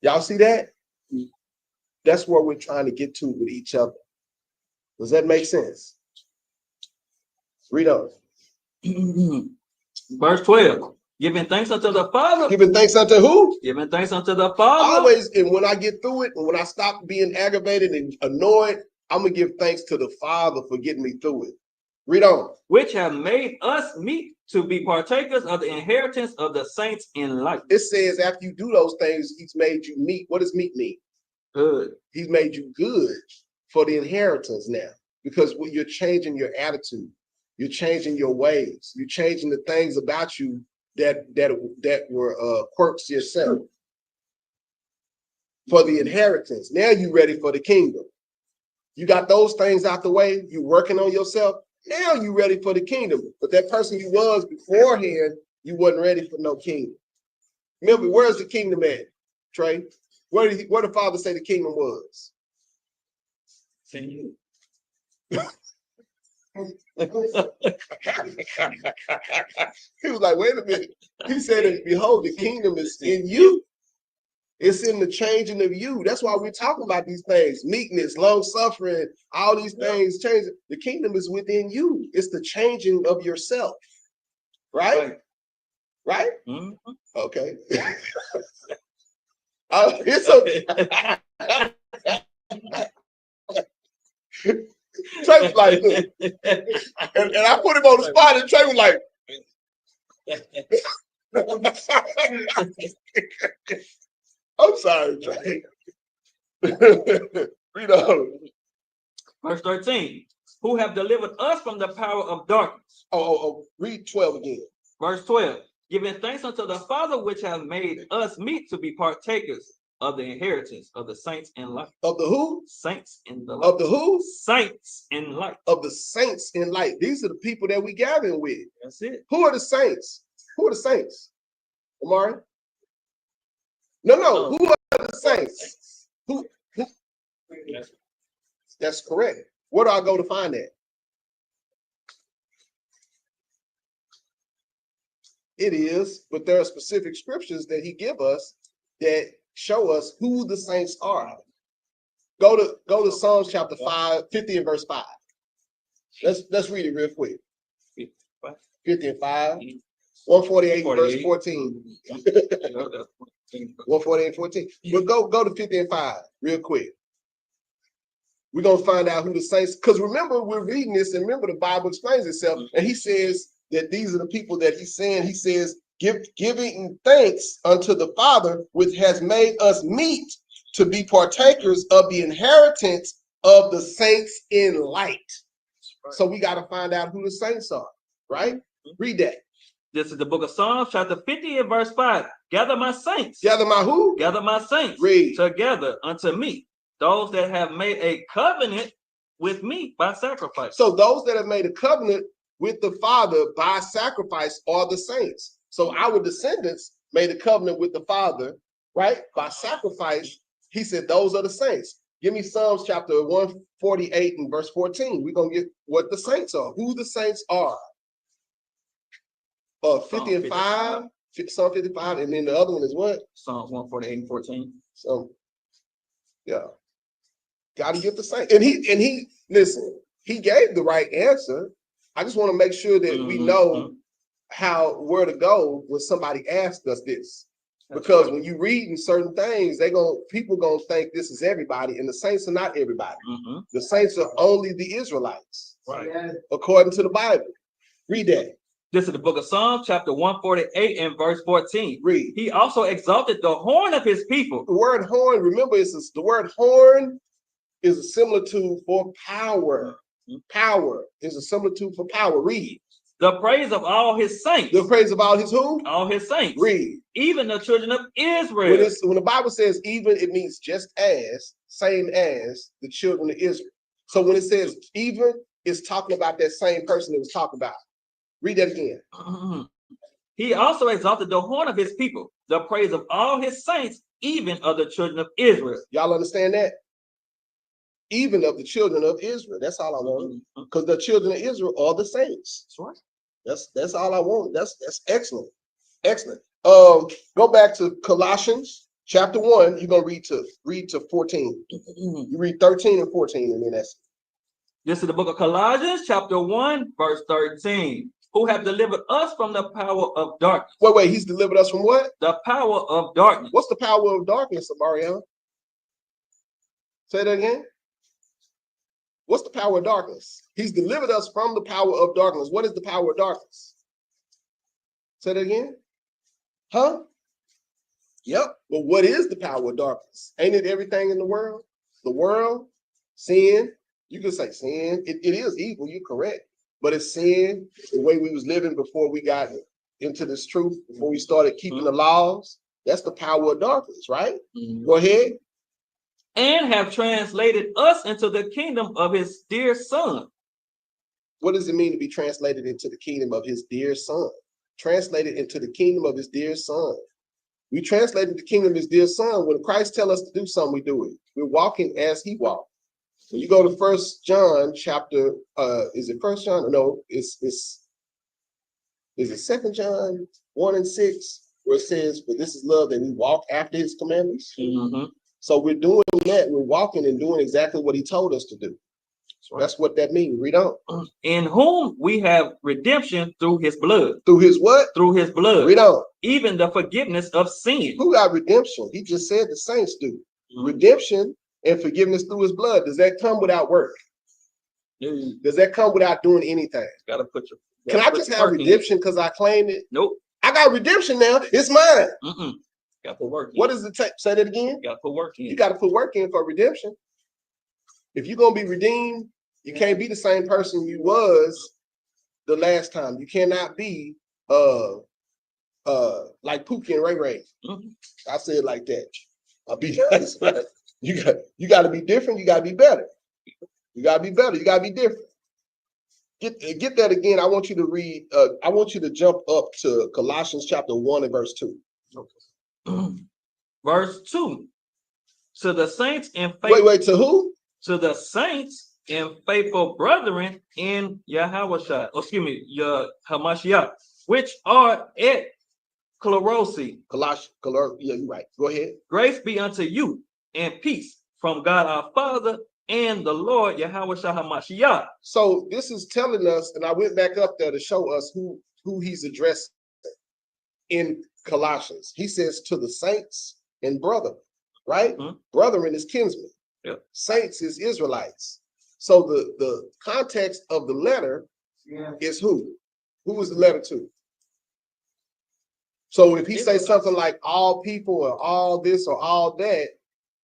Y'all see that? That's where we're trying to get to with each other. Does that make sense? Read on. Verse 12. Giving thanks unto the Father. Giving thanks unto who? Giving thanks unto the Father. Always, and when I get through it, and when I stop being aggravated and annoyed, I'm gonna give thanks to the Father for getting me through it. Read on. Which have made us meet to be partakers of the inheritance of the saints in light. It says after you do those things, he's made you meet. What does meet mean? Good. He's made you good for the inheritance now, because you're changing your attitude, you're changing your ways, you're changing the things about you that were quirks yourself for the inheritance. Now you're ready for the kingdom. You got those things out the way. You're working on yourself. Now you're ready for the kingdom. But that person you was beforehand, you wasn't ready for no kingdom. Remember, where's the kingdom at, Trey? Where did the Father say the kingdom was? It's in you. He was like, wait a minute. He said, behold, the kingdom is in you. It's in the changing of you. That's why we're talking about these things. Meekness, long suffering, all these things changing. The kingdom is within you. It's the changing of yourself. Right? Right? Mm-hmm. Okay. It's okay. Trey was like, look. And I put him on the spot, and Trey was like, I'm sorry, Trey. Read on. Verse 13. Who have delivered us from the power of darkness. Read 12 again. Verse 12. Giving thanks unto the Father, which have made us meet to be partakers of the inheritance of the saints in light. Of the who? Saints in the light. Of the who? Saints in light. Of the saints in light. These are the people that we gathering with. That's it. Who are the saints? Who are the saints? Amari? No. Who are the saints? Who? That's correct. Where do I go to find that? It is, but there are specific scriptures that he give us that show us who the saints are. Go to Psalms chapter 50 and verse 5. Let's read it real quick. 50 and 5. 148 verse 14. 148 and 14. But go to 50 and 5 real quick. We're gonna find out who the saints, because remember, we're reading this, and remember the Bible explains itself, and he says that these are the people that he's saying. He says, giving thanks unto the Father, which has made us meet to be partakers of the inheritance of the saints in light. Right. So we got to find out who the saints are, right? Read that. This is the book of Psalms, chapter 50 and verse 5. Gather my saints. Gather my who? Gather my saints. Read. Together unto me, those that have made a covenant with me by sacrifice. So those that have made a covenant with the Father by sacrifice are the saints. So our descendants made a covenant with the Father, right? By sacrifice. He said, those are the saints. Give me Psalms chapter 148 and verse 14. We're going to get what the saints are, who the saints are. 50 and 5, Psalm 55, and then the other one is what? Psalms 148 and 14. So, yeah. Got to get the saints. And he, listen, he gave the right answer. I just want to make sure that we know where to go when somebody asks us this. Because when you reading certain things, people gonna think this is everybody, and the saints are not everybody. The saints are only the Israelites, right? According to the Bible. Read that. This is the book of Psalms, chapter 148 and verse 14. Read. He also exalted the horn of his people. The word horn, remember, the word horn is a similitude for power. Power is a similitude for power. Read. The praise of all his saints. The praise of all his who? All his saints. Read. Even the children of Israel. When the Bible says even, it means just as, same as the children of Israel. So when it says even, it's talking about that same person it was talking about. Read that again. He also exalted the horn of his people, the praise of all his saints, even of the children of Israel. Y'all understand that? Even of the children of Israel. That's all I want. Because the children of Israel are the saints. That's right. That's all I want. That's excellent. Excellent. Go back to Colossians chapter 1. You're gonna read to 14. You read 13 and 14, and then that's This is the book of Colossians, chapter 1, verse 13. Who have delivered us from the power of darkness. Wait, he's delivered us from what? The power of darkness. What's the power of darkness, Mariana? Say that again. What's the power of darkness? He's delivered us from the power of darkness. What is the power of darkness? Say that again. Huh? Yep. Well, what is the power of darkness? Ain't it everything in the world? The world, sin. You can say sin. It is evil. You're correct. But it's sin, the way we was living before we got into this truth, before we started keeping the laws. That's the power of darkness, right? Go ahead. And have translated us into the kingdom of his dear son. What does it mean to be translated into the kingdom of his dear son? Translated into the kingdom of his dear son. We translated the kingdom of his dear son. When Christ tells us to do something, we do it. We're walking as he walked. When you go to 1 John chapter, is it 1 John? No, is it 2 John 1 and 6, where it says, "But this is love, that we walk after his commandments." So we're doing that. We're walking and doing exactly what he told us to do. So that's what that means. Read on. In whom we have redemption through his blood. Through his what? Through his blood. Read on. Even the forgiveness of sin. Who got redemption? He just said the saints do. Redemption and forgiveness through his blood. Does that come without work? Does that come without doing anything? Gotta put your. Can I just have redemption because I claimed it? Nope. I got redemption now. It's mine. Got to put work in. What does it take? Say that again. Got to put work in. You got to put work in for redemption. If you're gonna be redeemed, you can't be the same person you was the last time. You cannot be like Pookie and Ray Ray. I say it like that. I'll be nice. You got to be different. You got to be better. You got to be better. You got to be different. Get that again. I want you to read. I want you to jump up to Colossians chapter 1 and verse 2. Okay. Verse 2. To the saints and faithful. Wait. To who? To the saints and faithful brethren in Yahawashah. Your Hamashiach, which are at Colossae. Yeah, you're right. Go ahead. Grace be unto you and peace from God our Father and the Lord Yahawashah Hamashiach. So this is telling us, and I went back up there to show us who he's addressing in Colossians. He says to the saints and brother, right? Brethren is kinsmen. Yep. Saints is Israelites. So the context of the letter is who? Who was the letter to? So if he says something like all people or all this or all that,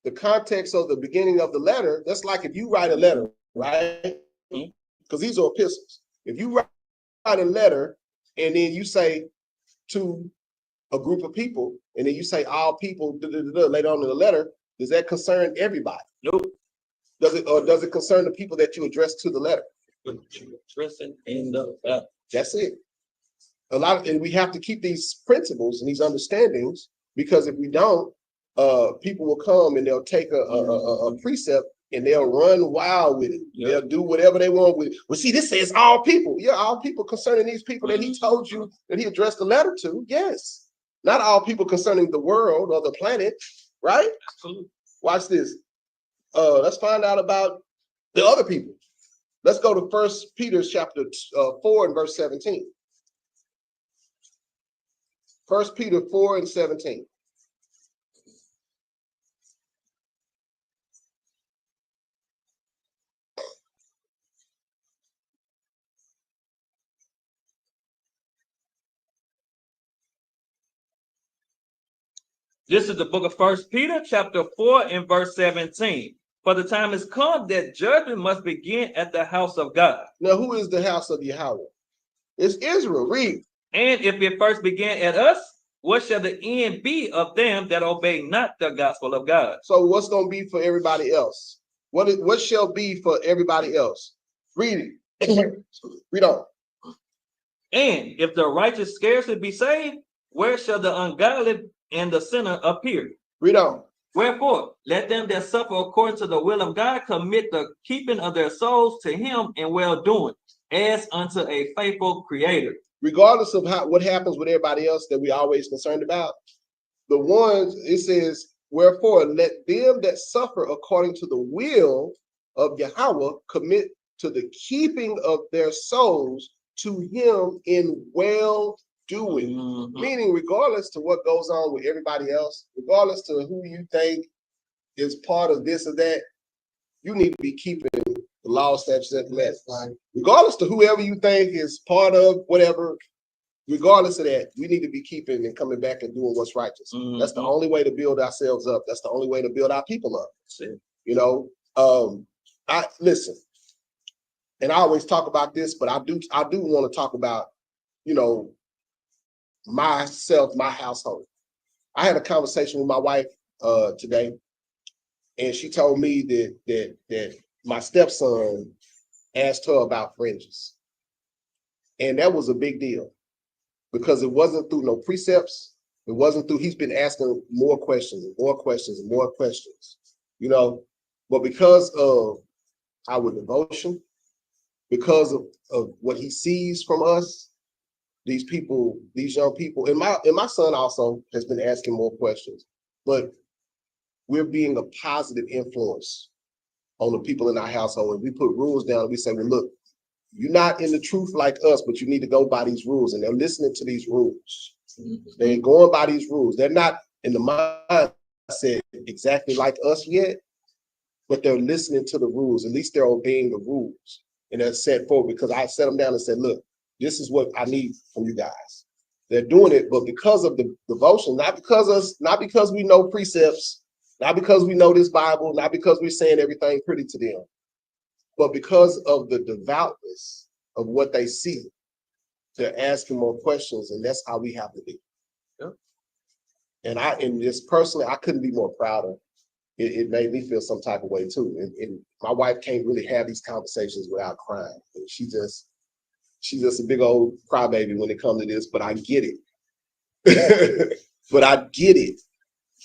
the context of the beginning of the letter, that's like if you write a letter, right? Because these are epistles. If you write a letter and then you say to a group of people, and then you say all people later on in the letter, does that concern everybody? Nope. Does it concern the people that you address to the letter? That's it. And we have to keep these principles and these understandings, because if we don't, people will come and they'll take a precept and they'll run wild with it. Yep. They'll do whatever they want with it. Well, see, this says all people. Yeah, all people concerning these people that he told you that he addressed the letter to. Yes. Not all people concerning the world or the planet, right? Absolutely. Watch this. Let's find out about the other people. Let's go to 1 Peter chapter 4 and verse 17. 1 Peter 4 and 17. This is the book of 1 Peter chapter 4 and verse 17. For the time has come that judgment must begin at the house of God. Now, who is the house of Yahweh? It's Israel. Read. And if it first began at us, what shall the end be of them that obey not the gospel of God? So what's going to be for everybody else? What shall be for everybody else? Read it. Read on. And if the righteous scarcely be saved, where shall the ungodly and the sinner appear? Read on. Wherefore, let them that suffer according to the will of God commit the keeping of their souls to him in well doing, as unto a faithful creator. regardless of what happens with everybody else that we always concerned about, the ones, it says, wherefore let them that suffer according to the will of Yahweh commit to the keeping of their souls to him in well doing. Meaning, regardless to what goes on with everybody else, regardless to who you think is part of this or that, you need to be keeping the law, statutes, and commandments. Regardless to whoever you think is part of whatever, regardless of that, we need to be keeping and coming back and doing what's righteous. That's the only way to build ourselves up. That's the only way to build our people up. You know, I listen, and I always talk about this, but I do want to talk about, you know, myself, my household. I had a conversation with my wife today, and she told me that my stepson asked her about fringes, and that was a big deal because it wasn't through no precepts. It wasn't through. He's been asking more questions and more questions and more questions, you know. But because of our devotion, because of what he sees from us, these people, these young people, and my son also has been asking more questions, but we're being a positive influence on the people in our household. And we put rules down and we say, well, look, you're not in the truth like us, but you need to go by these rules. And they're listening to these rules. They're going by these rules. They're not in the mindset exactly like us yet, but they're listening to the rules. At least they're obeying the rules. And they're set forward, because I set them down and said, look, this is what I need from you guys. They're doing it, but because of the devotion, not because we know precepts, not because we know this Bible, not because we're saying everything pretty to them, but because of the devoutness of what they see. They're asking more questions, and that's how we have to be. Yeah. And just personally, I couldn't be more prouder. It made me feel some type of way too. And my wife can't really have these conversations without crying. She's just a big old crybaby when it comes to this, but I get it. But I get it,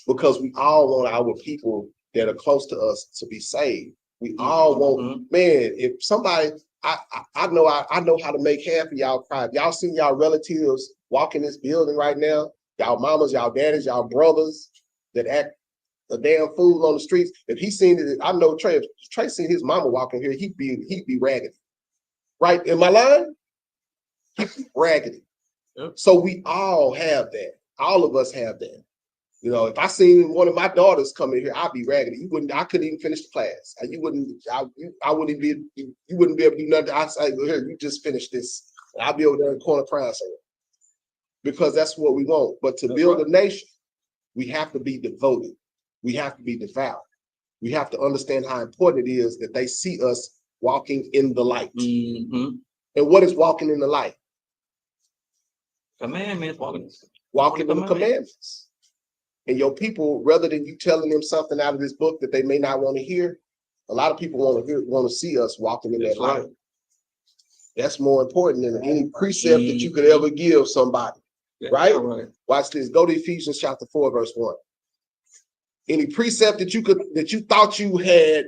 because we all want our people that are close to us to be saved. We all want, man, if somebody, I know how to make half of y'all cry. If y'all see y'all relatives walk in this building right now, y'all mamas, y'all daddies, y'all brothers that act a damn fool on the streets. If he seen it, I know Trey seen his mama walking here, he'd be raggedy. Right? In my line? He'd be raggedy. Yep. So we all have that. All of us have that. You know, if I seen one of my daughters come in here, I'd be raggedy. I couldn't even finish the class. I wouldn't be, you wouldn't be able to do nothing. I'd say, here, you just finish this. And I'll be over there in the corner crying somewhere. Because that's what we want. But to build a nation, we have to be devoted. We have to be devout. We have to understand how important it is that they see us walking in the light. And what is walking in the light? Commandments. Walking in the commandments. And your people, rather than you telling them something out of this book that they may not want to hear, a lot of people want to see us walking in that light. That's more important than any precept that you could ever give somebody. Right? Watch this. Go to Ephesians chapter 4, verse 1. Any precept that you thought you had,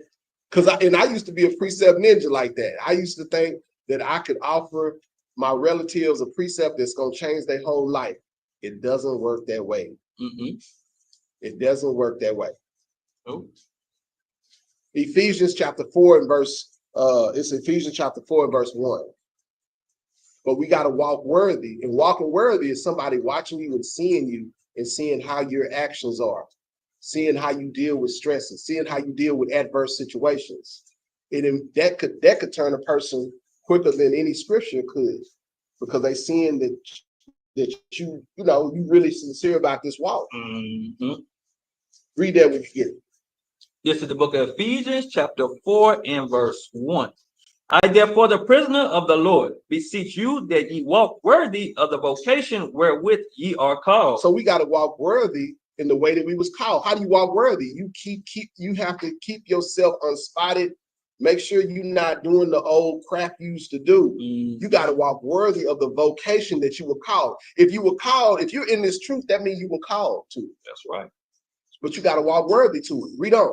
because I used to be a precept ninja like that. I used to think that I could offer my relatives a precept that's going to change their whole life. It doesn't work that way. It doesn't work that way. Ephesians chapter 4 and verse, it's Ephesians chapter 4 and verse 1. But we got to walk worthy. And walking worthy is somebody watching you and seeing how your actions are, seeing how you deal with stresses, seeing how you deal with adverse situations. And that could turn a person quicker than any scripture could, because they seeing that you really sincere about this walk. Read that when you get it. This is the book of Ephesians, chapter 4 and verse 1. I, therefore, the prisoner of the Lord, beseech you that ye walk worthy of the vocation wherewith ye are called. So we got to walk worthy in the way that we was called. How do you walk worthy? You have to keep yourself unspotted. Make sure you're not doing the old crap you used to do. You got to walk worthy of the vocation that you were called. If you're in this truth, that means you were called to it. That's right. But you got to walk worthy to it. Read on.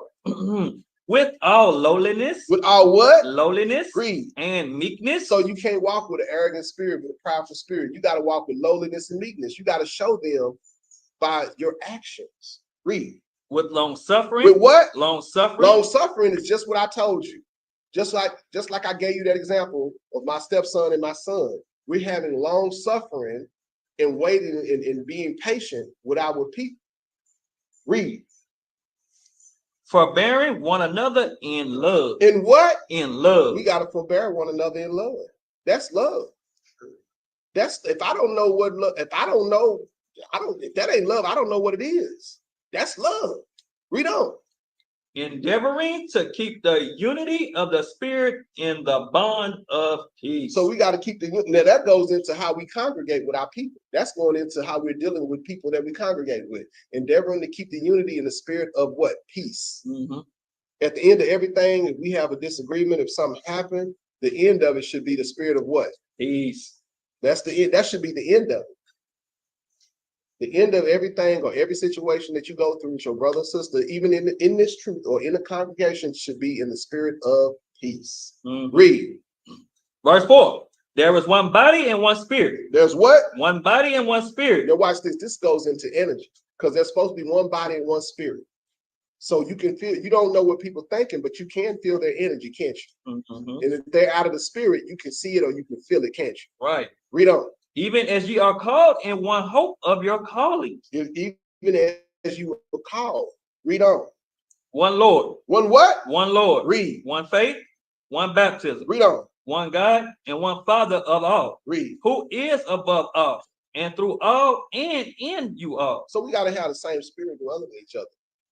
With all lowliness. With all what? Lowliness. Read. And meekness. So you can't walk with an arrogant spirit, with a prideful spirit. You got to walk with lowliness and meekness. You got to show them by your actions. Read. With long suffering. With what? Long suffering. Long suffering is just what I told you. Just like I gave you that example of my stepson and my son. We're having long suffering and waiting and being patient with our people. Read. Forbearing one another in love. In what? In love. We got to forbear one another in love. That's love. That's, if I don't know what love, if that ain't love, I don't know what it is. That's love. Read on. Endeavoring to keep the unity of the spirit in the bond of peace. So we got to keep the unity. Now that goes into how we congregate with our people. That's going into how we're dealing with people that we congregate with. Endeavoring to keep the unity in the spirit of what? Peace. At the end of everything, if we have a disagreement, if something happened, the end of it should be the spirit of what? Peace. That's the end. That should be the end of it. The end of everything or every situation that you go through with your brother and sister, even in this truth or in the congregation, should be in the spirit of peace. Read. Verse 4. There is one body and one spirit. There's what? One body and one spirit. Now watch this. This goes into energy because there's supposed to be one body and one spirit. So you can feel, you don't know what people are thinking, but you can feel their energy, can't you? And if they're out of the spirit, you can see it or you can feel it, can't you? Right. Read on. Even as ye are called in one hope of your calling. Even as you were called. Read on. One Lord. One what? One Lord. Read. One faith. One baptism. Read on. One God and one Father of all. Read. Who is above all and through all and in you all. So we got to have the same spirit dwelling in each other.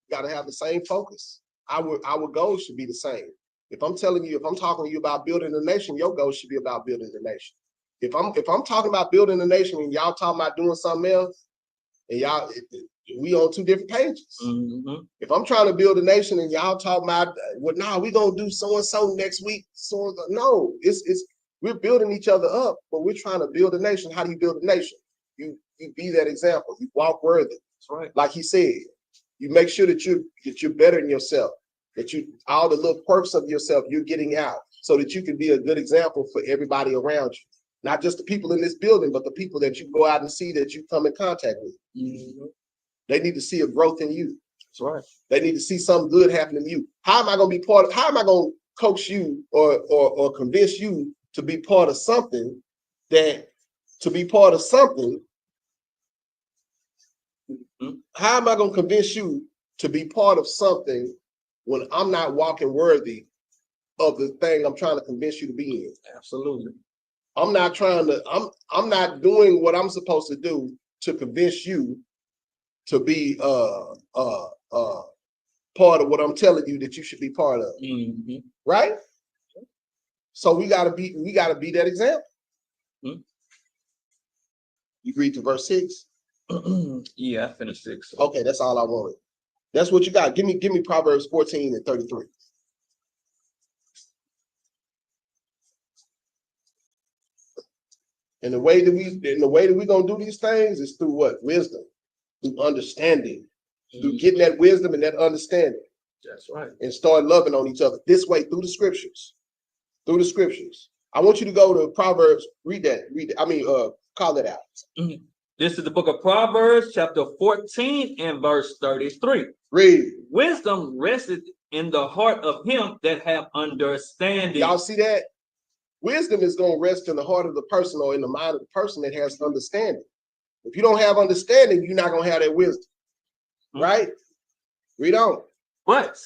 We got to have the same focus. Our goals should be the same. If I'm telling you, if I'm talking to you about building a nation, your goal should be about building the nation. If I'm talking about building a nation and y'all talking about doing something else, and y'all, we on two different pages. If I'm trying to build a nation and y'all talking about, well, nah, we gonna do so and so next week. So no, it's we're building each other up, but we're trying to build a nation. How do you build a nation? You be that example. You walk worthy. That's right. Like he said, you make sure that you're better than yourself. That you all the little quirks of yourself you're getting out, so that you can be a good example for everybody around you. Not just the people in this building, but the people that you go out and see that you come in contact with. They need to see a growth in you. That's right. They need to see something good happening to you. How am I going to be part of, how am I going to coax you or convince you to be part of something how am I going to convince you to be part of something when I'm not walking worthy of the thing I'm trying to convince you to be in? Absolutely. I'm not doing what I'm supposed to do to convince you to be part of what I'm telling you that you should be part of. Right? So we gotta be that example. You read to verse 6? Yeah, I finished 6. Okay, that's all I wanted. That's what you got. Give me Proverbs 14 and 33. And the way that we're gonna do these things is through what? Wisdom, through understanding, through getting that wisdom and that understanding. That's right. And start loving on each other this way through the scriptures. Through the scriptures. I want you to go to Proverbs, read that. Call it out. This is the book of Proverbs, chapter 14 and verse 33. Read. Wisdom rested in the heart of him that have understanding. Y'all see that? Wisdom is going to rest in the heart of the person or in the mind of the person that has understanding. If you don't have understanding, you're not going to have that wisdom. Right? Read on. But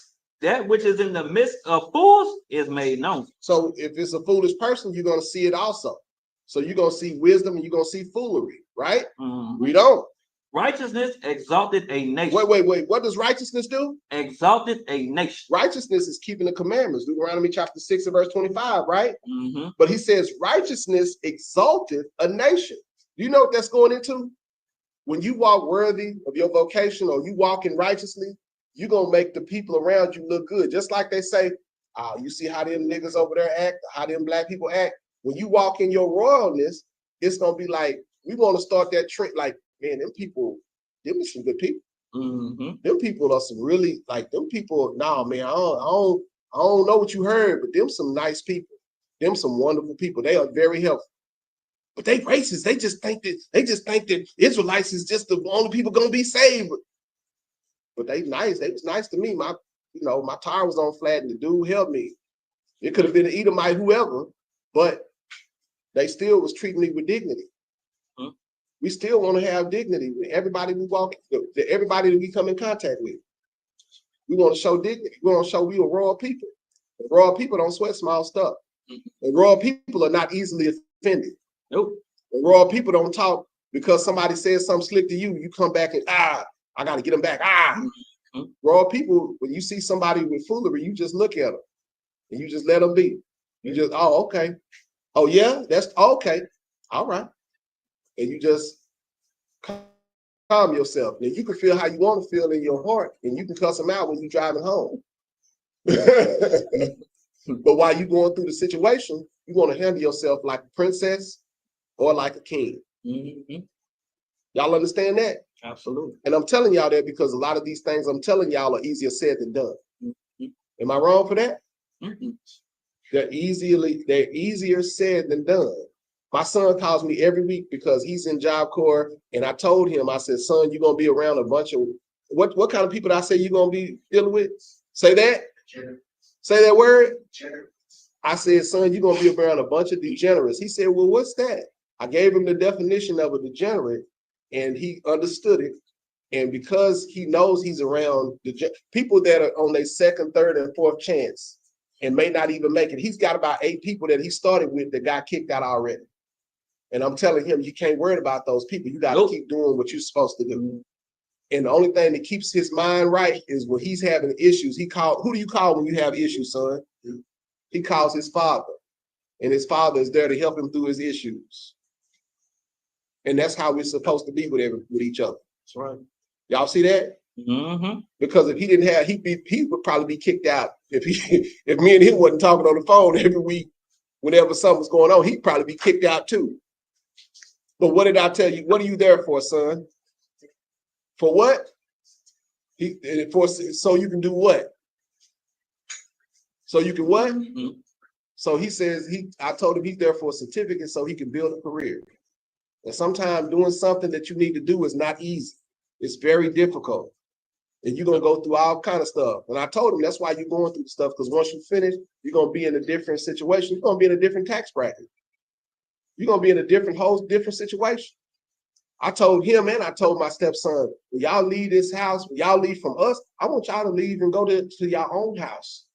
that which is in the midst of fools is made known. So if it's a foolish person, you're going to see it also. So you're going to see wisdom and you're going to see foolery. Right? Read on. Righteousness exalted a nation. Wait. What does righteousness do? Exalted a nation. Righteousness is keeping the commandments. Deuteronomy chapter 6 and verse 25, right? But he says righteousness exalted a nation. Do you know what that's going into? When you walk worthy of your vocation or you walk in righteously, you're going to make the people around you look good. Just like they say, you see how them niggas over there act, how them black people act. When you walk in your royalness, it's going to be like, we want to start that trend. Like, man, them are some good people. Them people are some really like them people. Nah, man, I don't know what you heard, but them some nice people. Them some wonderful people. They are very helpful. But they racist. They just think that Israelites is just the only people gonna be saved. But they nice. They was nice to me. My tire was on flat and the dude helped me. It could have been an Edomite, whoever, but they still was treating me with dignity. We still want to have dignity with everybody we everybody that we come in contact with. We want to show dignity. We want to show we are royal people. And royal people don't sweat small stuff. And royal people are not easily offended. Nope. And royal people don't talk because somebody says something slick to you. You come back and I got to get them back. Royal people, when you see somebody with foolery, you just look at them and you just let them be. You just, oh, okay. Oh, yeah, that's okay. All right. And you just calm yourself. Now you can feel how you want to feel in your heart, and you can cuss them out when you're driving home. But while you're going through the situation, you want to handle yourself like a princess or like a king. Y'all understand that? Absolutely. And I'm telling y'all that because a lot of these things I'm telling y'all are easier said than done. Am I wrong for that? They're easier said than done. My son calls me every week because he's in Job Corps, and I told him, I said, son, you're gonna be around a bunch of what kind of people did I say you're gonna be dealing with? Say that. Say that word. I said, son, you're gonna be around a bunch of degenerates. He said, well, what's that? I gave him the definition of a degenerate, and he understood it. And because he knows he's around people that are on their second, third, and fourth chance and may not even make it. He's got about 8 people that he started with that got kicked out already. And I'm telling him, you can't worry about those people. You got to keep doing what you're supposed to do. And the only thing that keeps his mind right is when he's having issues. Who do you call when you have issues, son? He calls his father. And his father is there to help him through his issues. And that's how we're supposed to be with each other. That's right. Y'all see that? Because if he didn't have, he would probably be kicked out. If me and him wasn't talking on the phone every week, whenever something was going on, he'd probably be kicked out too. But what did I tell you? What are you there for, son? For what? So you can do what? So you can what? So he says I told him he's there for a certificate so he can build a career. And sometimes doing something that you need to do is not easy. It's very difficult. And you're going to go through all kind of stuff. And I told him that's why you're going through stuff, because once you finish, you're going to be in a different situation. You're going to be in a different tax bracket. You're going to be in a whole different situation. I told him and I told my stepson, when y'all leave this house, when y'all leave from us, I want y'all to leave and go to your own house.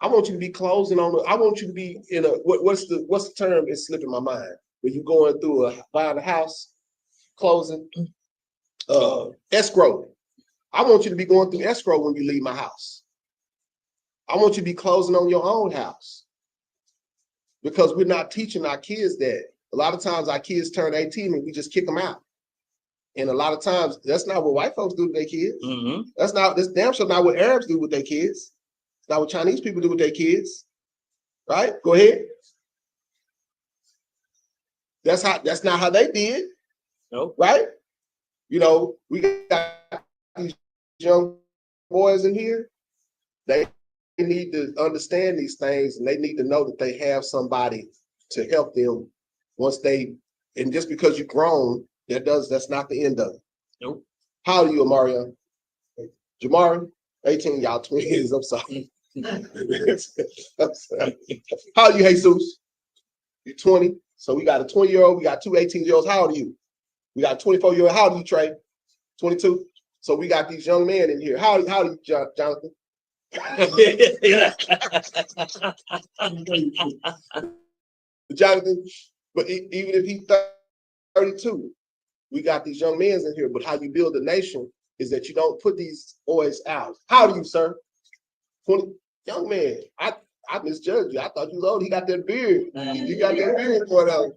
I want you to be closing on I want you to be in a, what's the term is slipping my mind? When you're going through buying a house, closing, escrow. I want you to be going through escrow when you leave my house. I want you to be closing on your own house. Because we're not teaching our kids that. A lot of times our kids turn 18 and we just kick them out. And a lot of times that's not what white folks do with their kids. That's damn sure not what Arabs do with their kids. It's not what Chinese people do with their kids. Right? Go ahead. That's not how they did. Nope. Right? You know, we got these young boys in here. They need to understand these things, and they need to know that they have somebody to help them once and just because you're grown, that's not the end of it. Nope. How old are you, Amario? Jamari? 18, y'all twins. I'm sorry. How old are you, Jesus? You're 20. So we got a 20-year-old, we got 2 18-year-olds. How old are you? We got a 24-year-old. How old are you, Trey? 22. So we got these young men in here. How old are you, Jonathan? Jonathan, but even if he's 32, we got these young men in here. But how you build a nation is that you don't put these boys out. How old are you, sir? 20. Young man, I misjudged you. I thought you was old. He got that beard. You got that beard going on.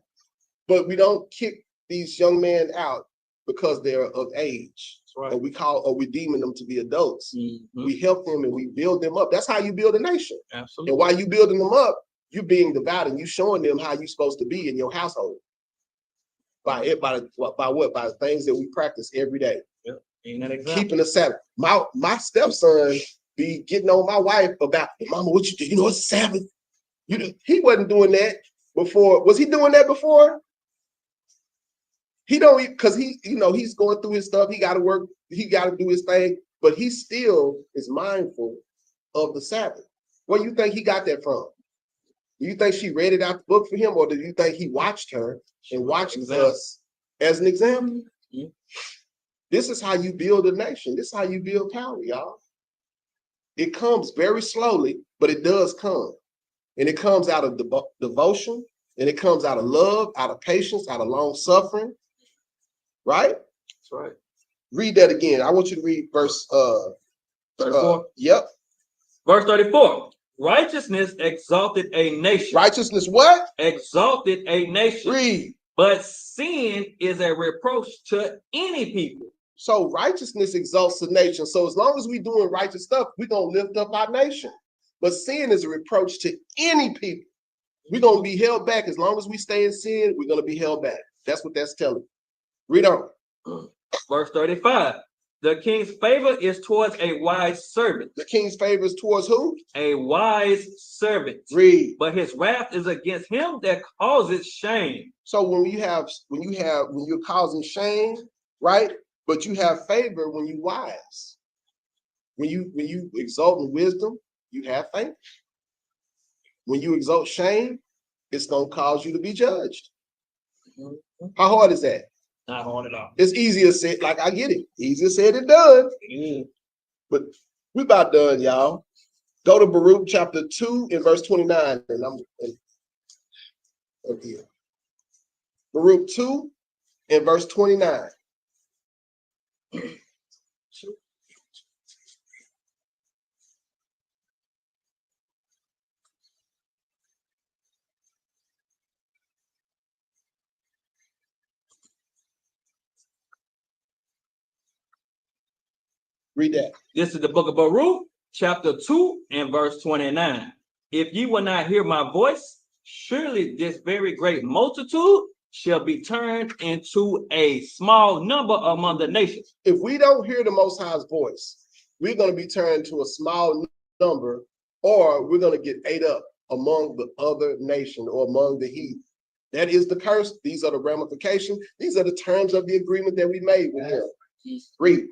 But we don't kick these young men out because they're of age. Right. Or we deeming them to be adults. We help them and we build them up. That's how you build a nation. Absolutely. And while you building them up, you being devout and you showing them how you're supposed to be in your household. By the things that we practice every day. Yeah. Keeping the Sabbath. My stepson be getting on my wife about, Mama, what you do? You know, it's Sabbath. You know, he wasn't doing that before. Was he doing that before? He don't, because he's going through his stuff. He got to work. He got to do his thing, but he still is mindful of the Sabbath. Where do you think he got that from? Do you think she read it out the book for him, or do you think he watched her and watched us as an example? Mm-hmm. This is how you build a nation. This is how you build power, y'all. It comes very slowly, but it does come. And it comes out of devotion, and it comes out of love, out of patience, out of long suffering. Right? That's right. Read that again. I want you to read verse 34. Yep. Verse 34. Righteousness exalted a nation. Righteousness what? Exalted a nation. Read. But sin is a reproach to any people. So righteousness exalts the nation. So as long as we're doing righteous stuff, we're going to lift up our nation. But sin is a reproach to any people. We're going to be held back. As long as we stay in sin, we're going to be held back. That's what that's telling. Read on. Verse 35. The king's favor is towards a wise servant. The king's favor is towards who? A wise servant. Read. But his wrath is against him that causes shame. So when you're causing shame, right? But you have favor when you wise. When you exalt in wisdom, you have favor. When you exalt shame, it's gonna cause you to be judged. How hard is that? Not hard at all. It's easier said, like I get it. Easier said than done. But we about done, y'all. Go to Baruch chapter 2 and verse 29. And I'm here. Baruch 2 and verse 29. Read that. This is the book of Baruch, chapter 2 and verse 29. If ye will not hear my voice, surely this very great multitude shall be turned into a small number among the nations. If we don't hear the Most High's voice, we're going to be turned to a small number, or we're going to get ate up among the other nation or among the heathen. That is the curse. These are the ramifications. These are the terms of the agreement that we made with him. Read.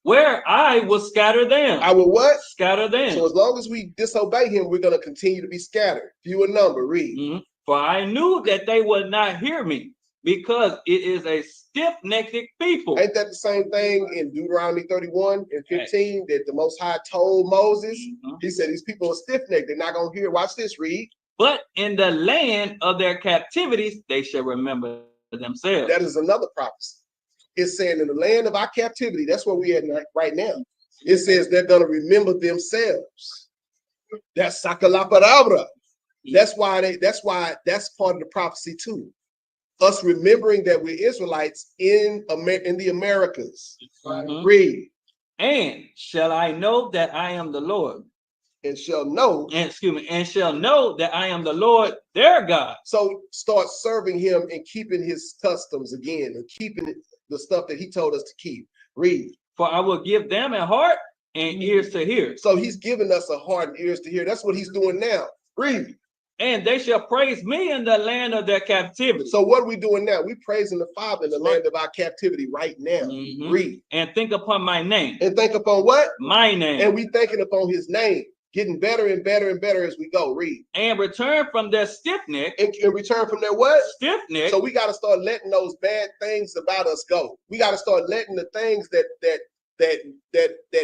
Where I will scatter them. I will what? Scatter them. So as long as we disobey him, we're going to continue to be scattered. Few in number. Read. For I knew that they would not hear me, because it is a stiff-necked people. Ain't that the same thing in Deuteronomy 31 and 15 that the Most High told Moses? He said these people are stiff-necked. They're not going to hear. Watch this. Read. But in the land of their captivities, they shall remember themselves. That is another prophecy. It's saying in the land of our captivity, that's where we at right now. It says they're going to remember themselves. That's sakala palabra. That's that's part of the prophecy too. Us remembering that we're Israelites in the Americas. Read. And shall I know that I am the Lord? And shall know. And shall know that I am the Lord their God. So start serving him and keeping his customs again, and keeping the stuff that he told us to keep. Read. For I will give them a heart and ears to hear. So he's giving us a heart and ears to hear. That's what he's doing now. Read. And they shall praise me in the land of their captivity. So what are we doing now? We're praising the Father in the land of our captivity right now. Read. And think upon my name. And think upon what? My name. And we thinking upon his name. Getting better and better and better as we go. Read. And return from their stiff neck. And return from their what? Stiff neck. So we got to start letting those bad things about us go. We got to start letting the things that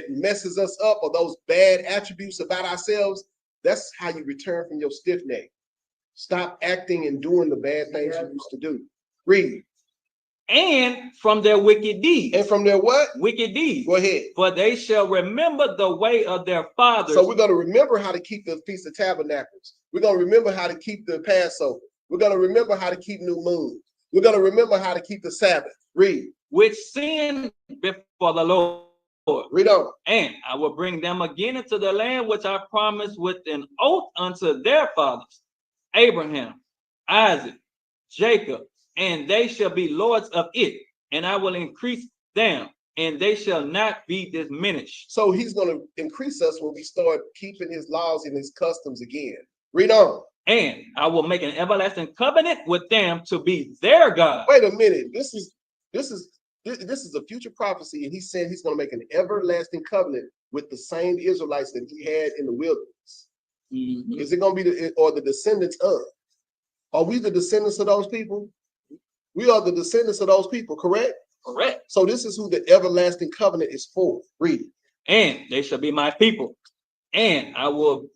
messes us up, or those bad attributes about ourselves. That's how you return from your stiff neck. Stop acting and doing the bad things you used to do. Read. And from their wicked deeds. And from their what? Wicked deeds. Go ahead. For they shall remember the way of their fathers. So we're going to remember how to keep the Feast of Tabernacles. We're going to remember how to keep the Passover. We're going to remember how to keep New Moon. We're going to remember how to keep the Sabbath. Read. Which sin before the Lord. Read on. And I will bring them again into the land which I promised with an oath unto their fathers, Abraham, Isaac, Jacob, and they shall be lords of it, and I will increase them and they shall not be diminished. So he's going to increase us when we start keeping his laws and his customs again. Read on. And I will make an everlasting covenant with them to be their God. Wait a minute. This is a future prophecy, and he said he's going to make an everlasting covenant with the same Israelites that he had in the wilderness. Mm-hmm. Is it going to be the descendants of? Are we the descendants of those people? We are the descendants of those people, correct? Correct. So this is who the everlasting covenant is for. Read it. And they shall be my people. And I will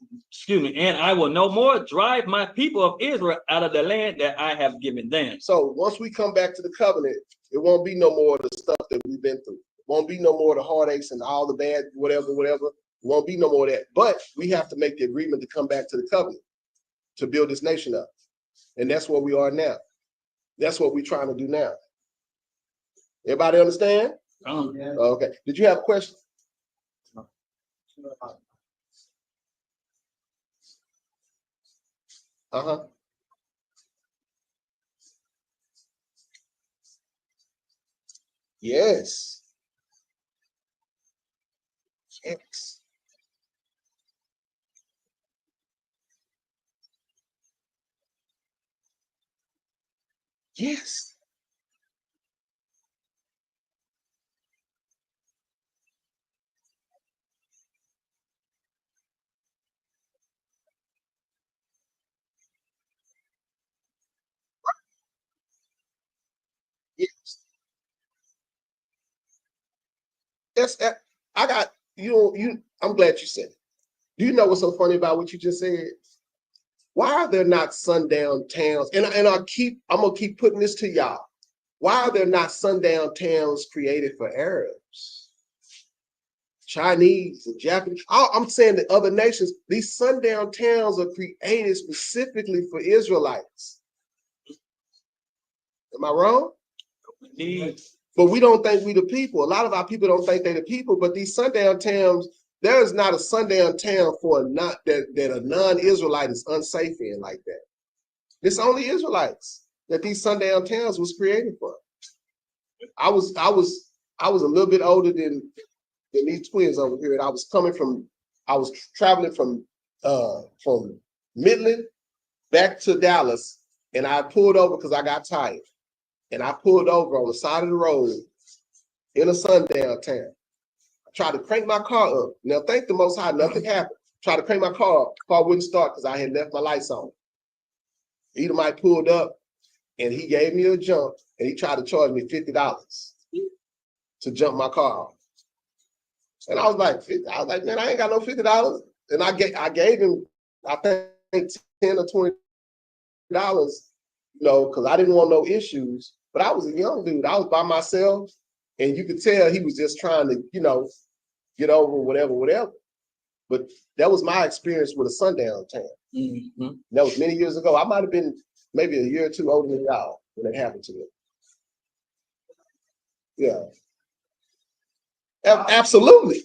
no more drive my people of Israel out of the land that I have given them. So once we come back to the covenant, it won't be no more of the stuff that we've been through. It won't be no more of the heartaches and all the bad, whatever. It won't be no more of that. But we have to make the agreement to come back to the covenant to build this nation up. And that's where we are now. That's what we're trying to do now. Everybody understand? Yeah. Okay. Did you have a question? Uh-huh. Yes. Yes. Yes. Yes. That's I got you. I'm glad you said it. Do you know what's so funny about what you just said? Why are there not sundown towns? And I'm gonna keep putting this to y'all. Why are there not sundown towns created for Arabs, Chinese, and Japanese? I'm saying the other nations, these sundown towns are created specifically for Israelites. Am I wrong? Indeed. But we don't think we the people. A lot of our people don't think they're the people, but these sundown towns, there is not a sundown town for that a non-Israelite is unsafe in like that. It's only Israelites that these sundown towns was created for. I was a little bit older than these twins over here, and I was traveling from Midland back to Dallas, and I pulled over because I got tired. And I pulled over on the side of the road in a sundown town. I tried to crank my car up. Now, thank the Most High, nothing happened. Tried to crank my car wouldn't start because I had left my lights on. Edomite pulled up, and he gave me a jump, and he tried to charge me $50 to jump my car off. And I was like, man, I ain't got no $50. And I gave him, I think, $10 or $20, because I didn't want no issues. But I was a young dude. I was by myself, and you could tell he was just trying to, get over whatever. But that was my experience with a sundown town. Mm-hmm. That was many years ago. I might have been maybe a year or two older than y'all when it happened to me. Yeah. Absolutely.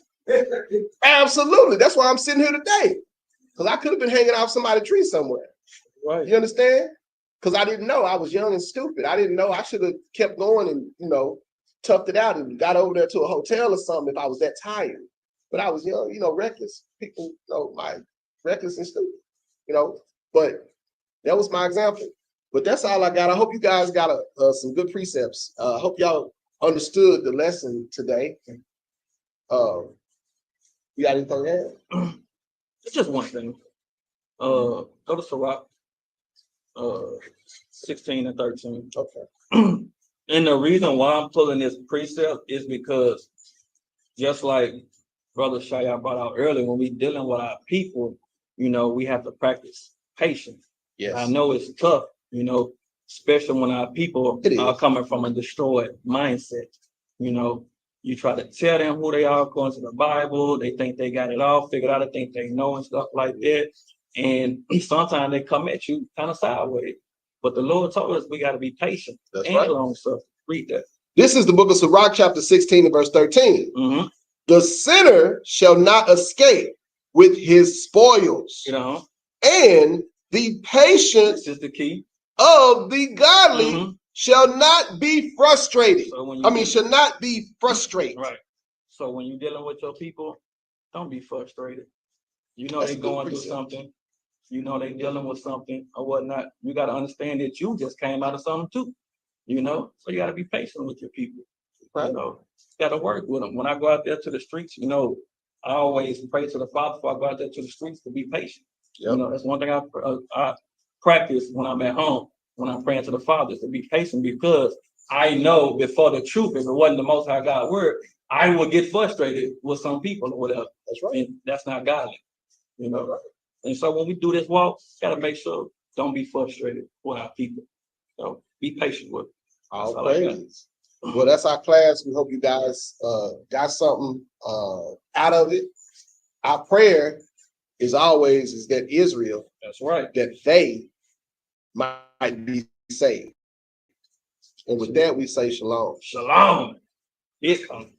Absolutely. That's why I'm sitting here today. Because I could have been hanging off somebody's tree somewhere. Right. You understand? Because I didn't know. I was young and stupid. I didn't know. I should have kept going and, toughed it out and got over there to a hotel or something if I was that tired. But I was young, reckless. People, reckless and stupid, But that was my example. But that's all I got. I hope you guys got some good precepts. I hope y'all understood the lesson today. You got anything to add? It's just one thing. Go to Sirach 16 and 13. Okay. And the reason why I'm pulling this precept is because just like Brother Shi'yah brought out earlier, when we're dealing with our people, we have to practice patience. Yes. I know it's tough, especially when our people are coming from a destroyed mindset. You try to tell them who they are according to the Bible. They think they got it all figured out. They think they know and stuff like that. And sometimes they come at you kind of sideways. But the Lord told us we got to be patient. That's and right. Long suffering. Read that. This is the book of Sirach, chapter 16 and verse 13. Mm-hmm. The sinner shall not escape with his spoils. And the patience is the key of the godly shall not be frustrated. So shall not be frustrated. Right. So when you're dealing with your people, don't be frustrated. You know That's they're a good going through precept. something. You know they dealing with something or whatnot. You got to understand that you just came out of something too. You know, so you got to be patient with your people. Right. You know, got to work with them. When I go out there to the streets, you know, I always pray to the Father before I go out there to the streets to be patient. Yep. You know, that's one thing I practice when I'm at home, when I'm praying to the Father, is to be patient, because I know before the truth, if it wasn't the Most High God word, I would get frustrated with some people or whatever. That's right. And that's not godly. You know, and so when we do this walk, gotta make sure don't be frustrated with our people. So be patient with them. All praises. Well, that's our class. We hope you guys got something out of it. Our prayer is always is that Israel, That's right, that they might be saved. And with that, we say shalom. Shalom. It comes.